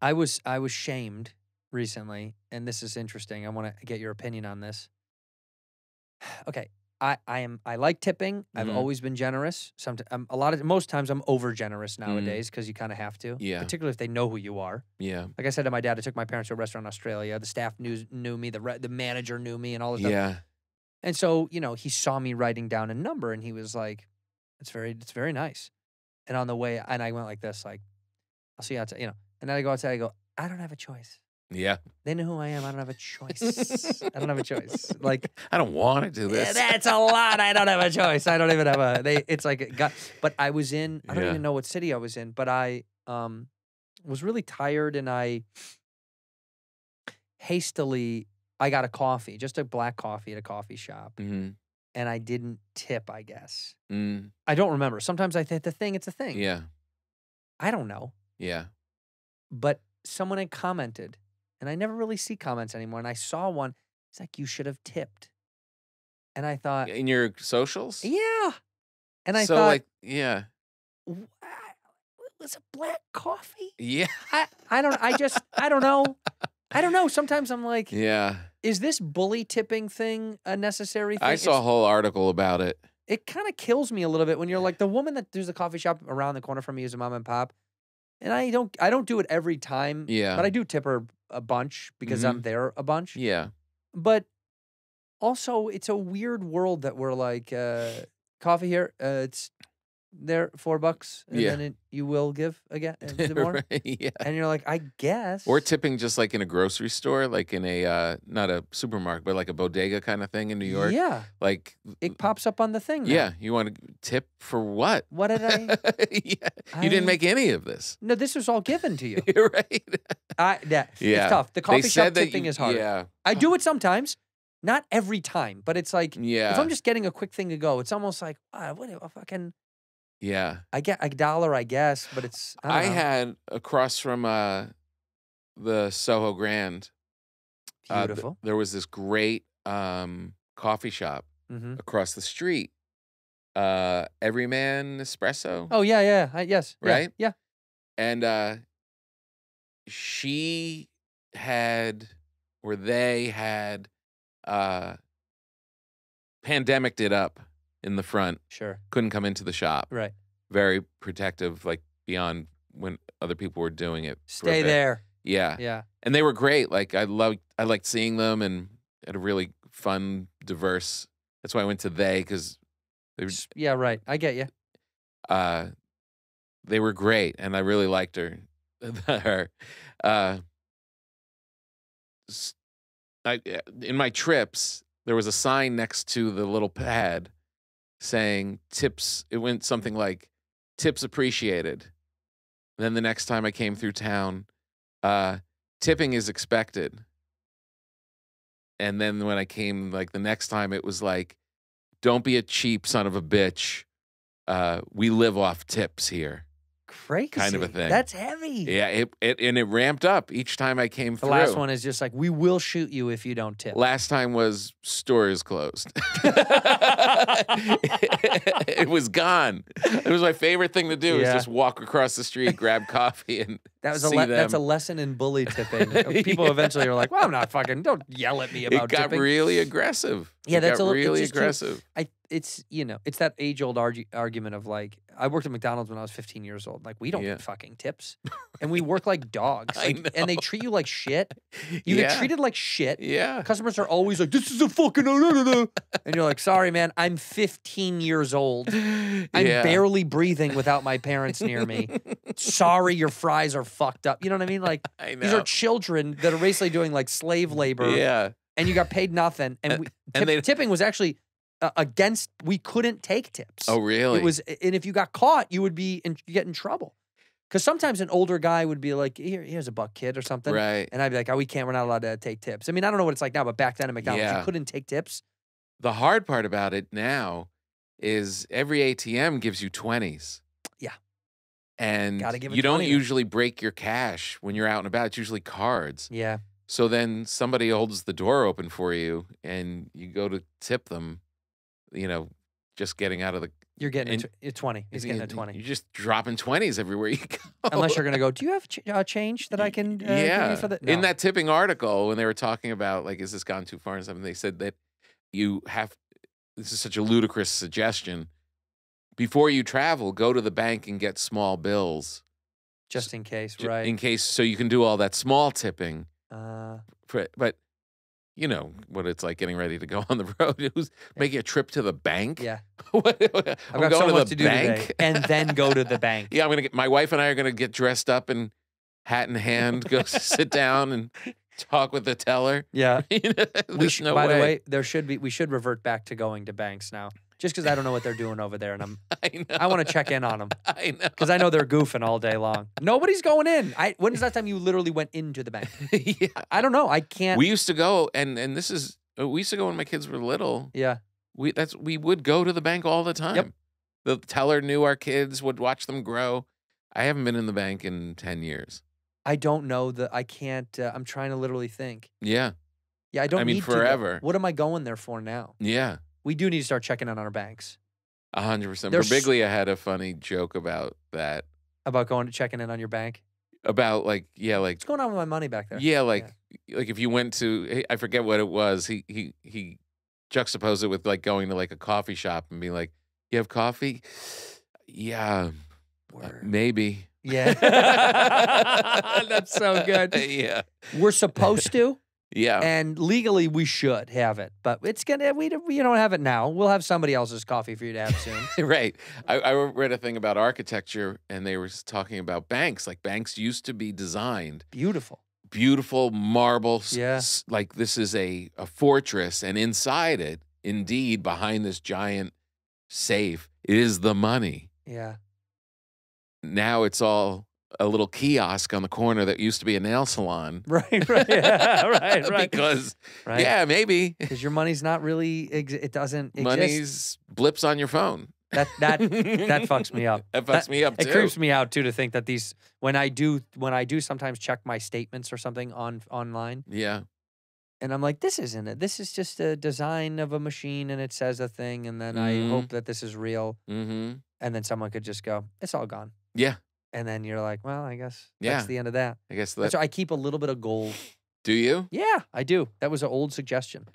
I was shamed recently, and this is interesting. I want to get your opinion on this. Okay, I like tipping. I've Mhm. always been generous. Most times I'm over generous nowadays because you kind of have to. Yeah. Particularly if they know who you are. yeah, Like I said to my dad, I took my parents to a restaurant in Australia. The staff knew me. The manager knew me, and all this stuff. yeah, And so, he saw me writing down a number, and he was like, it's very nice. And on the way, and I went like this, like, I'll see you outside, And then I go outside, I go, I don't have a choice. yeah. They know who I am. I don't have a choice. I don't have a choice. Like, I don't want to do this. yeah, that's a lot. I don't have a choice. I don't even have it's like, but I was in, I don't Yeah. even know what city I was in, but I was really tired, and I hastily, I got a coffee, just a black coffee at a coffee shop. hmm And I didn't tip, I guess. Mm, I don't remember. Sometimes I think it's a thing. yeah, I don't know. yeah. But someone had commented, and I never really see comments anymore. And I saw one. It's like, you should have tipped. And I thought, In your socials? yeah. And I so thought, like, yeah, was it black coffee? yeah, I don't know. I don't know. Sometimes I'm like, yeah. is this bully tipping thing a necessary thing? I saw a whole article about it. It kind of kills me a little bit when you're like, the woman that does the coffee shop around the corner from me is a mom and pop. And I don't do it every time. Yeah. But I do tip her a bunch because I'm there a bunch. Yeah, But also, it's a weird world that we're like, coffee here, it's there, $4, and Yeah. then you will give again more. Right, yeah. And you're like, I guess. Or tipping just like in a grocery store, like in a not a supermarket, but like a bodega kind of thing in New York. Yeah, Like, it pops up on the thing. Now. yeah, you want to tip for what? What did I? Yeah, you didn't make any of this. No, this was all given to you. You're right. Yeah, Yeah. it's tough. The They coffee shop said that tipping you- is hard. Yeah, I do it sometimes, not every time, but it's like, yeah, if I'm just getting a quick thing to go, it's almost like, what a fucking. yeah. I get $1, I guess, but it's. I I don't know. had across from the Soho Grand. Beautiful. There was this great coffee shop Mm-hmm. across the street. Everyman Espresso. Oh yeah. Yes. yeah, Right? Yeah. And she had, or they had, pandemicked it up in the front. Sure. Couldn't come into the shop. Right. Very protective, like beyond when other people were doing it. for a Stay bit. there. Yeah. Yeah. And they were great. Like I liked seeing them, and had a really fun, diverse. That's why I went to because they were Yeah. Right. I get you. they were great, and I really liked her. Her, in my trips, there was a sign next to the little pad saying tips. It went something like "tips appreciated," Then the next time I came through town, tipping is expected. And then when I came, like, the next time, it was like, don't be a cheap son of a bitch. We live off tips here. Crazy. Kind of a thing. That's heavy. Yeah, it ramped up each time I came through. The last one is just like, we will shoot you if you don't tip. Last time was store is closed. It was gone. It was my favorite thing to do is just walk across the street, grab coffee, and that's a lesson in bully tipping. People eventually are like, well, I'm not fucking, don't yell at me about tipping. It got really aggressive. Yeah, that's really aggressive. It's that age-old argument of like, I worked at McDonald's when I was 15 years old. Like, we don't get fucking tips. And we work like dogs. Like, and they treat you like shit. You get treated like shit. Yeah. Customers are always like, this is a fucking... And you're like, sorry, man, I'm 15 years old. I'm barely breathing without my parents near me. Sorry, your fries are fucked up. You know what I mean? Like, I know. These are children that are basically doing like slave labor. Yeah. And you got paid nothing. And tipping was actually... against, we couldn't take tips. Oh, really? It was, and if you got caught, you would be get in trouble. Because sometimes an older guy would be like, here's $1, kid, or something. Right. And I'd be like, oh, we're not allowed to take tips. I mean, I don't know what it's like now, but back then at McDonald's, you couldn't take tips. The hard part about it now is every ATM gives you 20s. Yeah. And Gotta give it you don't 20. usually break your cash when you're out and about. It's usually cards. Yeah. So then somebody holds the door open for you, and you go to tip them. You know, just getting out of the... You're getting a 20. He's getting a 20. You're just dropping 20s everywhere you go. Unless you're going to go, do you have change that I can give you for that? No. In that tipping article, when they were talking about, like, is this gone too far and something, they said that you have... This is such a ludicrous suggestion. Before you travel, go to the bank and get small bills. Just in case, right. In case, so you can do all that small tipping. But... You know what it's like getting ready to go on the road. Who's making a trip to the bank? Yeah. I'm I've got so much to do today. And then go to the bank. Yeah, my wife and I are gonna get dressed up and hat in hand, go sit down and talk with the teller. Yeah. We should. By the way, we should revert back to going to banks now. Just because I don't know what they're doing over there, and I want to check in on them. I know, because I know they're goofing all day long. Nobody's going in. When is that time you literally went into the bank? Yeah. I don't know. I can't. We used to go, and this is we used to go when my kids were little. Yeah, we would go to the bank all the time. Yep. The teller knew our kids, would watch them grow. I haven't been in the bank in 10 years. I don't know I can't. I'm trying to literally think. Yeah. Yeah, I don't. I mean, need forever. To go. What am I going there for now? Yeah. We do need to start checking in on our banks. 100%. Berbiglia had a funny joke about that. About checking in on your bank? About like what's going on with my money back there? Yeah, like if you went to, I forget what it was. He juxtaposed it with like going to like a coffee shop and being like, "You have coffee? Yeah, maybe." Yeah, that's so good. Yeah, we're supposed to. Yeah. And legally, we should have it. But it's going to, we don't have it now. We'll have somebody else's coffee for you to have soon. Right. I read a thing about architecture, and they were talking about banks. Like, banks used to be designed. Beautiful marble. Yeah. Like, this is a fortress. And inside it, indeed, behind this giant safe, is the money. Yeah. Now it's all a little kiosk on the corner that used to be a nail salon. Right, yeah, right. Because, yeah, maybe. Because your money's not really, it doesn't exist. Money's blips on your phone. That fucks me up. That fucks me up, too. It creeps me out, too, to think that these, when I do sometimes check my statements or something online. Yeah. And I'm like, this isn't it. This is just a design of a machine, and it says a thing, and then I hope that this is real. Mm-hmm. And then someone could just go, it's all gone. Yeah. And then you're like, well, I guess that's the end of that. I guess that's why I keep a little bit of gold. Do you? Yeah, I do. That was an old suggestion.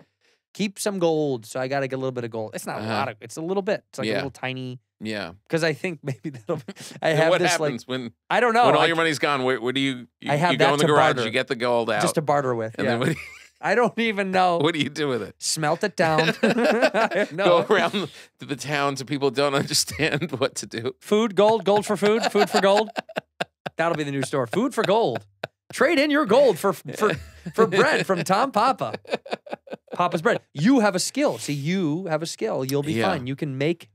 Keep some gold. So I got to get a little bit of gold. It's not a lot of, it's a little bit. It's like a little tiny. Yeah. Because I think maybe that'll be, what happens when, I don't know. When all your money's gone, where do you I have you go in the garage, barter. you get the gold out. Just to barter with. And then what do you, I don't even know. What do you do with it? Smelt it down. Go around to the towns and people don't understand what to do. Food, gold for food, food for gold. That'll be the new store. Food for gold. Trade in your gold for bread from Tom Papa. Papa's bread. You have a skill. See, you have a skill. You'll be fine. You can make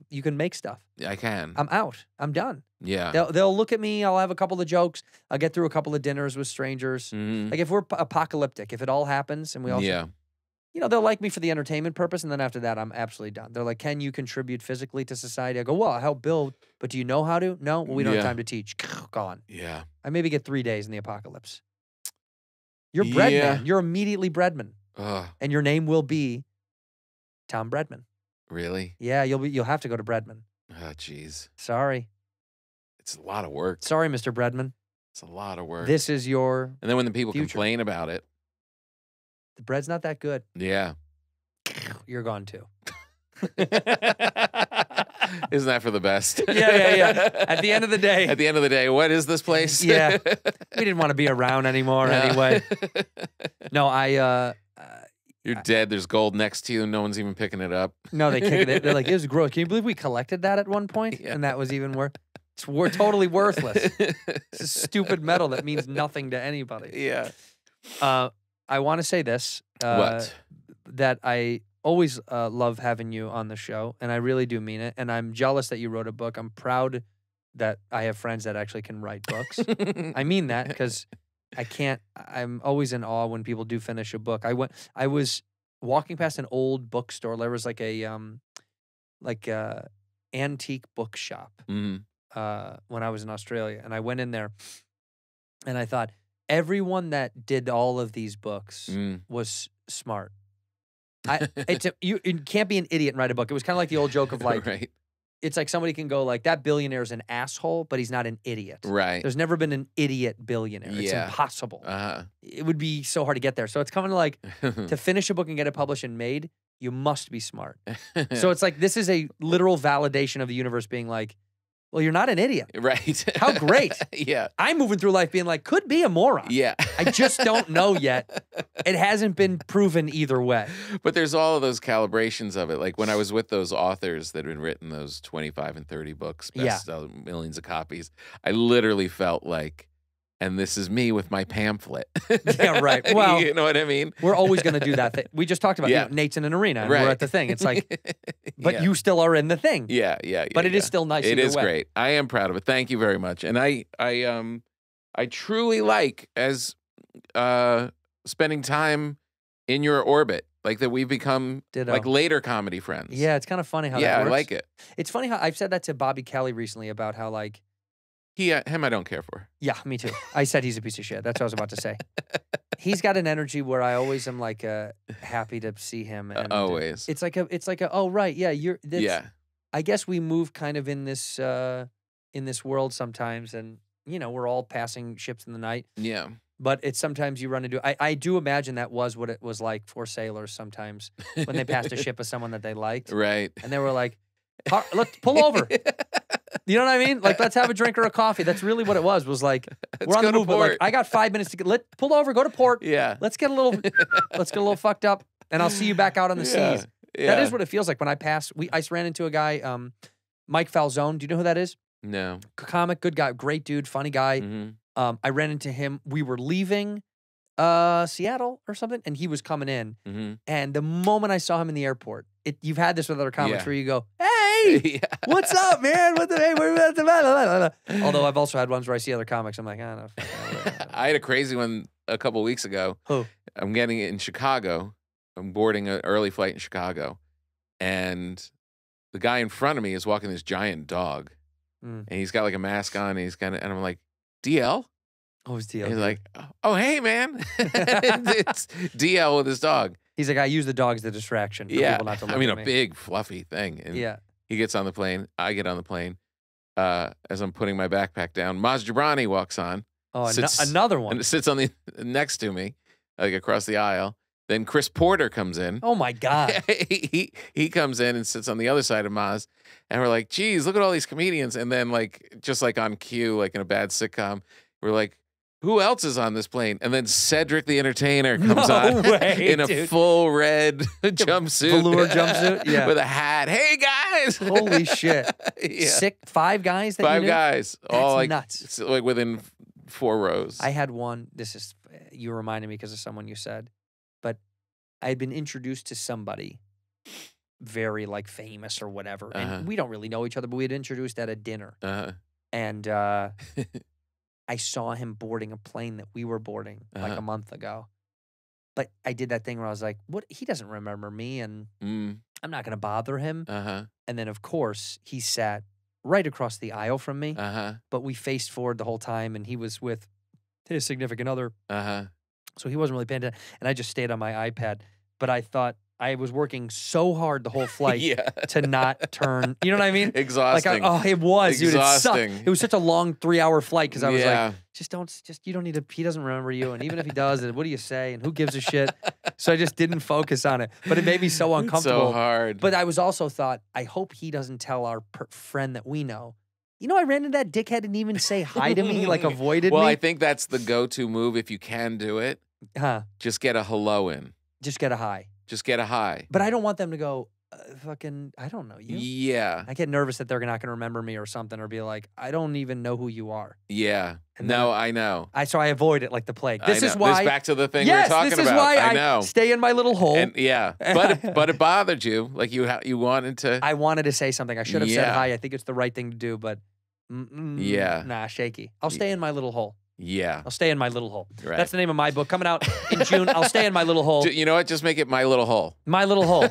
stuff. I can. I'm out. I'm done. Yeah. They'll look at me. I'll have a couple of jokes. I'll get through a couple of dinners with strangers. Like if we're apocalyptic, if it all happens and we all, they'll like me for the entertainment purpose, and then after that, I'm absolutely done. They're like, "Can you contribute physically to society?" I go, "Well, I help build, but do you know how to?" No, well, we don't have time to teach. Gone. Yeah. I maybe get 3 days in the apocalypse. You're Breadman. You're immediately Breadman, and your name will be Tom Breadman. Really? Yeah, you'll have to go to Breadman. Oh, jeez. Sorry. It's a lot of work. Sorry, Mr. Breadman. It's a lot of work. This is your And then when the people future. complain about it. The bread's not that good. Yeah. You're gone too. Isn't that for the best? Yeah. At the end of the day. At the end of the day, what is this place? Yeah. We didn't want to be around anymore anyway. No, You're dead. There's gold next to you and no one's even picking it up. No, they kicked it. They're like, it was gross. Can you believe we collected that at one point? Yeah. And that was even worse. We're totally worthless. It's a stupid metal that means nothing to anybody. Yeah. I want to say this. What? That I always love having you on the show, and I really do mean it. And I'm jealous that you wrote a book. I'm proud that I have friends that actually can write books. I mean that because I can't. I'm always in awe when people do finish a book. I was walking past an old bookstore. There was like a antique bookshop when I was in Australia, and I went in there, and I thought everyone that did all of these books was smart. You can't be an idiot and write a book. It was kind of like the old joke of like, right. It's like somebody can go like, that billionaire is an asshole, but he's not an idiot. Right. There's never been an idiot billionaire. It's impossible. It would be so hard to get there. So it's coming to like, to finish a book and get it published and made, you must be smart. So it's like, this is a literal validation of the universe being like, well, you're not an idiot. Right. How great. Yeah. I'm moving through life being like, could be a moron. Yeah. I just don't know yet. It hasn't been proven either way. But there's all of those calibrations of it. Like when I was with those authors that had written those 25 and 30 books, millions of copies, I literally felt like, and this is me with my pamphlet. Yeah, right. Well, you know what I mean? We're always going to do that thing. We just talked about Nate's in an arena, and we're at the thing. It's like, but you still are in the thing. Yeah. But it is still nice. It is way. great. I am proud of it. Thank you very much. And I truly like as spending time in your orbit, like that we've become like later comedy friends. Yeah, it's kind of funny how that works. I like it. It's funny how I've said that to Bobby Kelly recently about how like him I don't care for. Yeah, me too. I said he's a piece of shit. That's what I was about to say. He's got an energy where I always am like happy to see him. And always. It's like a oh right yeah I guess we move kind of in this world sometimes, and we're all passing ships in the night. Yeah. But it's sometimes you run into I do imagine that was what it was like for sailors sometimes when they passed a ship of someone that they liked. Right. And they were like, let's pull over. You know what I mean? Like, let's have a drink or a coffee. That's really what it was like, we're on the move, but like, I got 5 minutes to pull over, go to port. Yeah. Let's get a little fucked up, and I'll see you back out on the seas. Yeah. That is what it feels like when I pass. I ran into a guy, Mike Falzone. Do you know who that is? No. Comic, good guy, great dude, funny guy. Mm-hmm. I ran into him. We were leaving Seattle or something, and he was coming in. Mm-hmm. And the moment I saw him in the airport, you've had this with other comics where you go, hey, what's up, man? Although I've also had ones where I see other comics, I'm like, I don't know. I had a crazy one a couple weeks ago. Who? I'm getting it in Chicago. I'm boarding an early flight in Chicago, and the guy in front of me is walking this giant dog, and he's got like a mask on, and and I'm like, DL? Oh, it's DL. And he's like, oh, hey, man. It's DL with his dog. He's like, I use the dog as the distraction for people not to look I mean, at a me. big, fluffy thing. And he gets on the plane. I get on the plane. As I'm putting my backpack down, Maz Jobrani walks on. Oh, another one. And sits on the next to me, like across the aisle. Then Chris Porter comes in. Oh, my God. he comes in and sits on the other side of Maz. And we're like, geez, look at all these comedians. And then, like, just like on cue, like in a bad sitcom, we're like, who else is on this plane? And then Cedric the Entertainer comes on in a full red jumpsuit. Velour jumpsuit? Yeah. With a hat. Hey, guys. Holy shit. Yeah. 5 guys that 5 you knew? guys. That's all like nuts. Like within 4 rows. I had one. You reminded me because of someone you said. But I had been introduced to somebody very like famous or whatever. And we don't really know each other, but we had introduced at a dinner. And I saw him boarding a plane that we were boarding like a month ago. But I did that thing where I was like, what? He doesn't remember me, and I'm not going to bother him. And then, of course, he sat right across the aisle from me. But we faced forward the whole time, and he was with his significant other. So he wasn't really paying attention. And I just stayed on my iPad. But I thought I was working so hard the whole flight to not turn. You know what I mean? Exhausting. Like, it was. Dude, Exhausting. it was such a long 3-hour flight because I was like, you don't need to, he doesn't remember you. And even if he does, what do you say? And who gives a shit? So I just didn't focus on it. But it made me so uncomfortable. So hard. But I was also thought, I hope he doesn't tell our friend that we know. You know, I ran into that dickhead and didn't even say hi to me. He like avoided me. Well, I think that's the go-to move if you can do it. Just get a hello in. Just get a hi. Just get a hi. But I don't want them to go, fucking, I don't know you. Yeah. I get nervous that they're not going to remember me or something, or be like, I don't even know who you are. Yeah. And no, I know. So I avoid it like the plague. This is This why. back to the thing we were talking about. This is why I know. stay in my little hole. And, but it bothered you. Like you wanted to. I wanted to say something. I should have said hi. I think it's the right thing to do, but nah, shaky. I'll stay in my little hole. Yeah. I'll stay in my little hole. Right. That's the name of my book. Coming out in June. I'll stay in my little hole. You know what? Just make it My Little Hole. My Little Hole.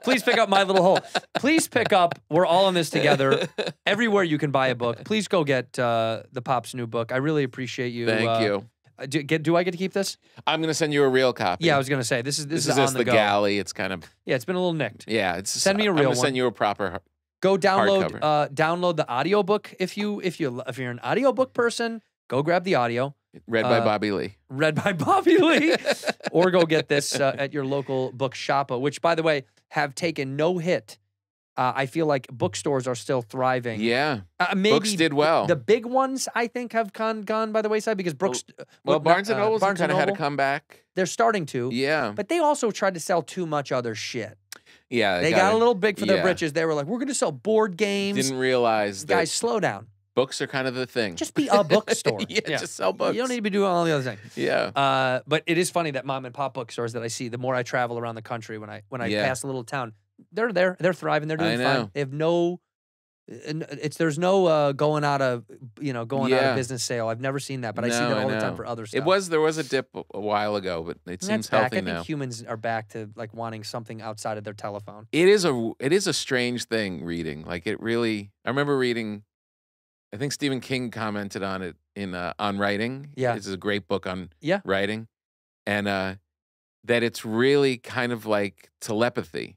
Please pick up My Little Hole. Please pick up We're All in This Together. Everywhere you can buy a book. Please go get the Pop's new book. I really appreciate you. Thank you. Do I get to keep this? I'm going to send you a real copy. Yeah, I was going to say. This is just on the go. Galley. It's kind of. Yeah, it's been a little nicked. Yeah. Send me a real I'm one. gonna send you a proper. Go download download the audiobook if you're an audiobook person, go grab the audio. Read by Bobby Lee. Read by Bobby Lee. Or go get this at your local book shop, which by the way have taken no hit. I feel like bookstores are still thriving. Yeah. Maybe books did well. The big ones I think have gone by the wayside because Brooks Barnes and Noble's kind of had a comeback. They're starting to. Yeah. But they also tried to sell too much other shit. Yeah, they got a little big for their britches. They were like, we're going to sell board games. Didn't realize that. Guys, slow down. Books are kind of the thing. Just be a bookstore. Just sell books. You don't need to be doing all the other things. Yeah. But it is funny that mom and pop bookstores that I see, the more I travel around the country, when I pass a little town, they're there. They're thriving. They're doing fine. They have no... There's no going out of business sale. I've never seen that, but I see that all the time for other stuff. There was a dip a while ago, but it seems healthy now. I think humans are back to like wanting something outside of their telephone. It is a strange thing reading. Like it really. I remember reading. I think Stephen King commented on it in On Writing. Yeah, this is a great book on writing, and that it's really kind of like telepathy.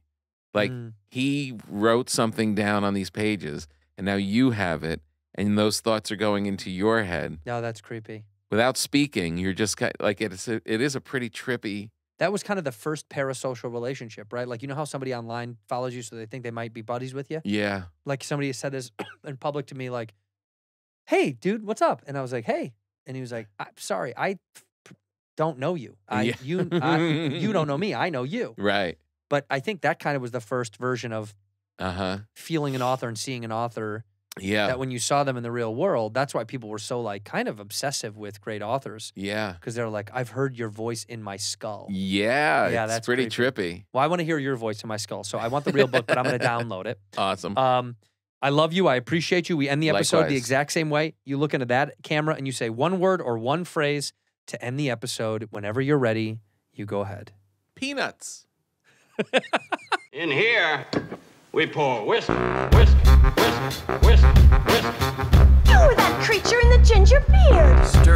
Like he wrote something down on these pages, and now you have it, and those thoughts are going into your head. No, that's creepy. Without speaking, you're just like it is a pretty trippy. That was kind of the first parasocial relationship, right? Like you know how somebody online follows you so they think they might be buddies with you. Yeah. Like somebody said this in public to me, like, "Hey, dude, what's up?" And I was like, "Hey," and he was like, "I'm sorry, I don't know you. You don't know me. I know you." Right. But I think that kind of was the first version of feeling an author and seeing an author. Yeah. That when you saw them in the real world, that's why people were so like kind of obsessive with great authors. Yeah. Because they're like, I've heard your voice in my skull. Yeah. Yeah, that's pretty trippy. Well, I want to hear your voice in my skull. So I want the real book, but I'm going to download it. Awesome. I love you. I appreciate you. We end the episode Likewise. the exact same way. You look into that camera and you say one word or one phrase to end the episode. Whenever you're ready, you go ahead. Peanuts. In here, we pour whisk, whisk, whisk, whisk, whisk. You were that creature in the ginger beard. Stir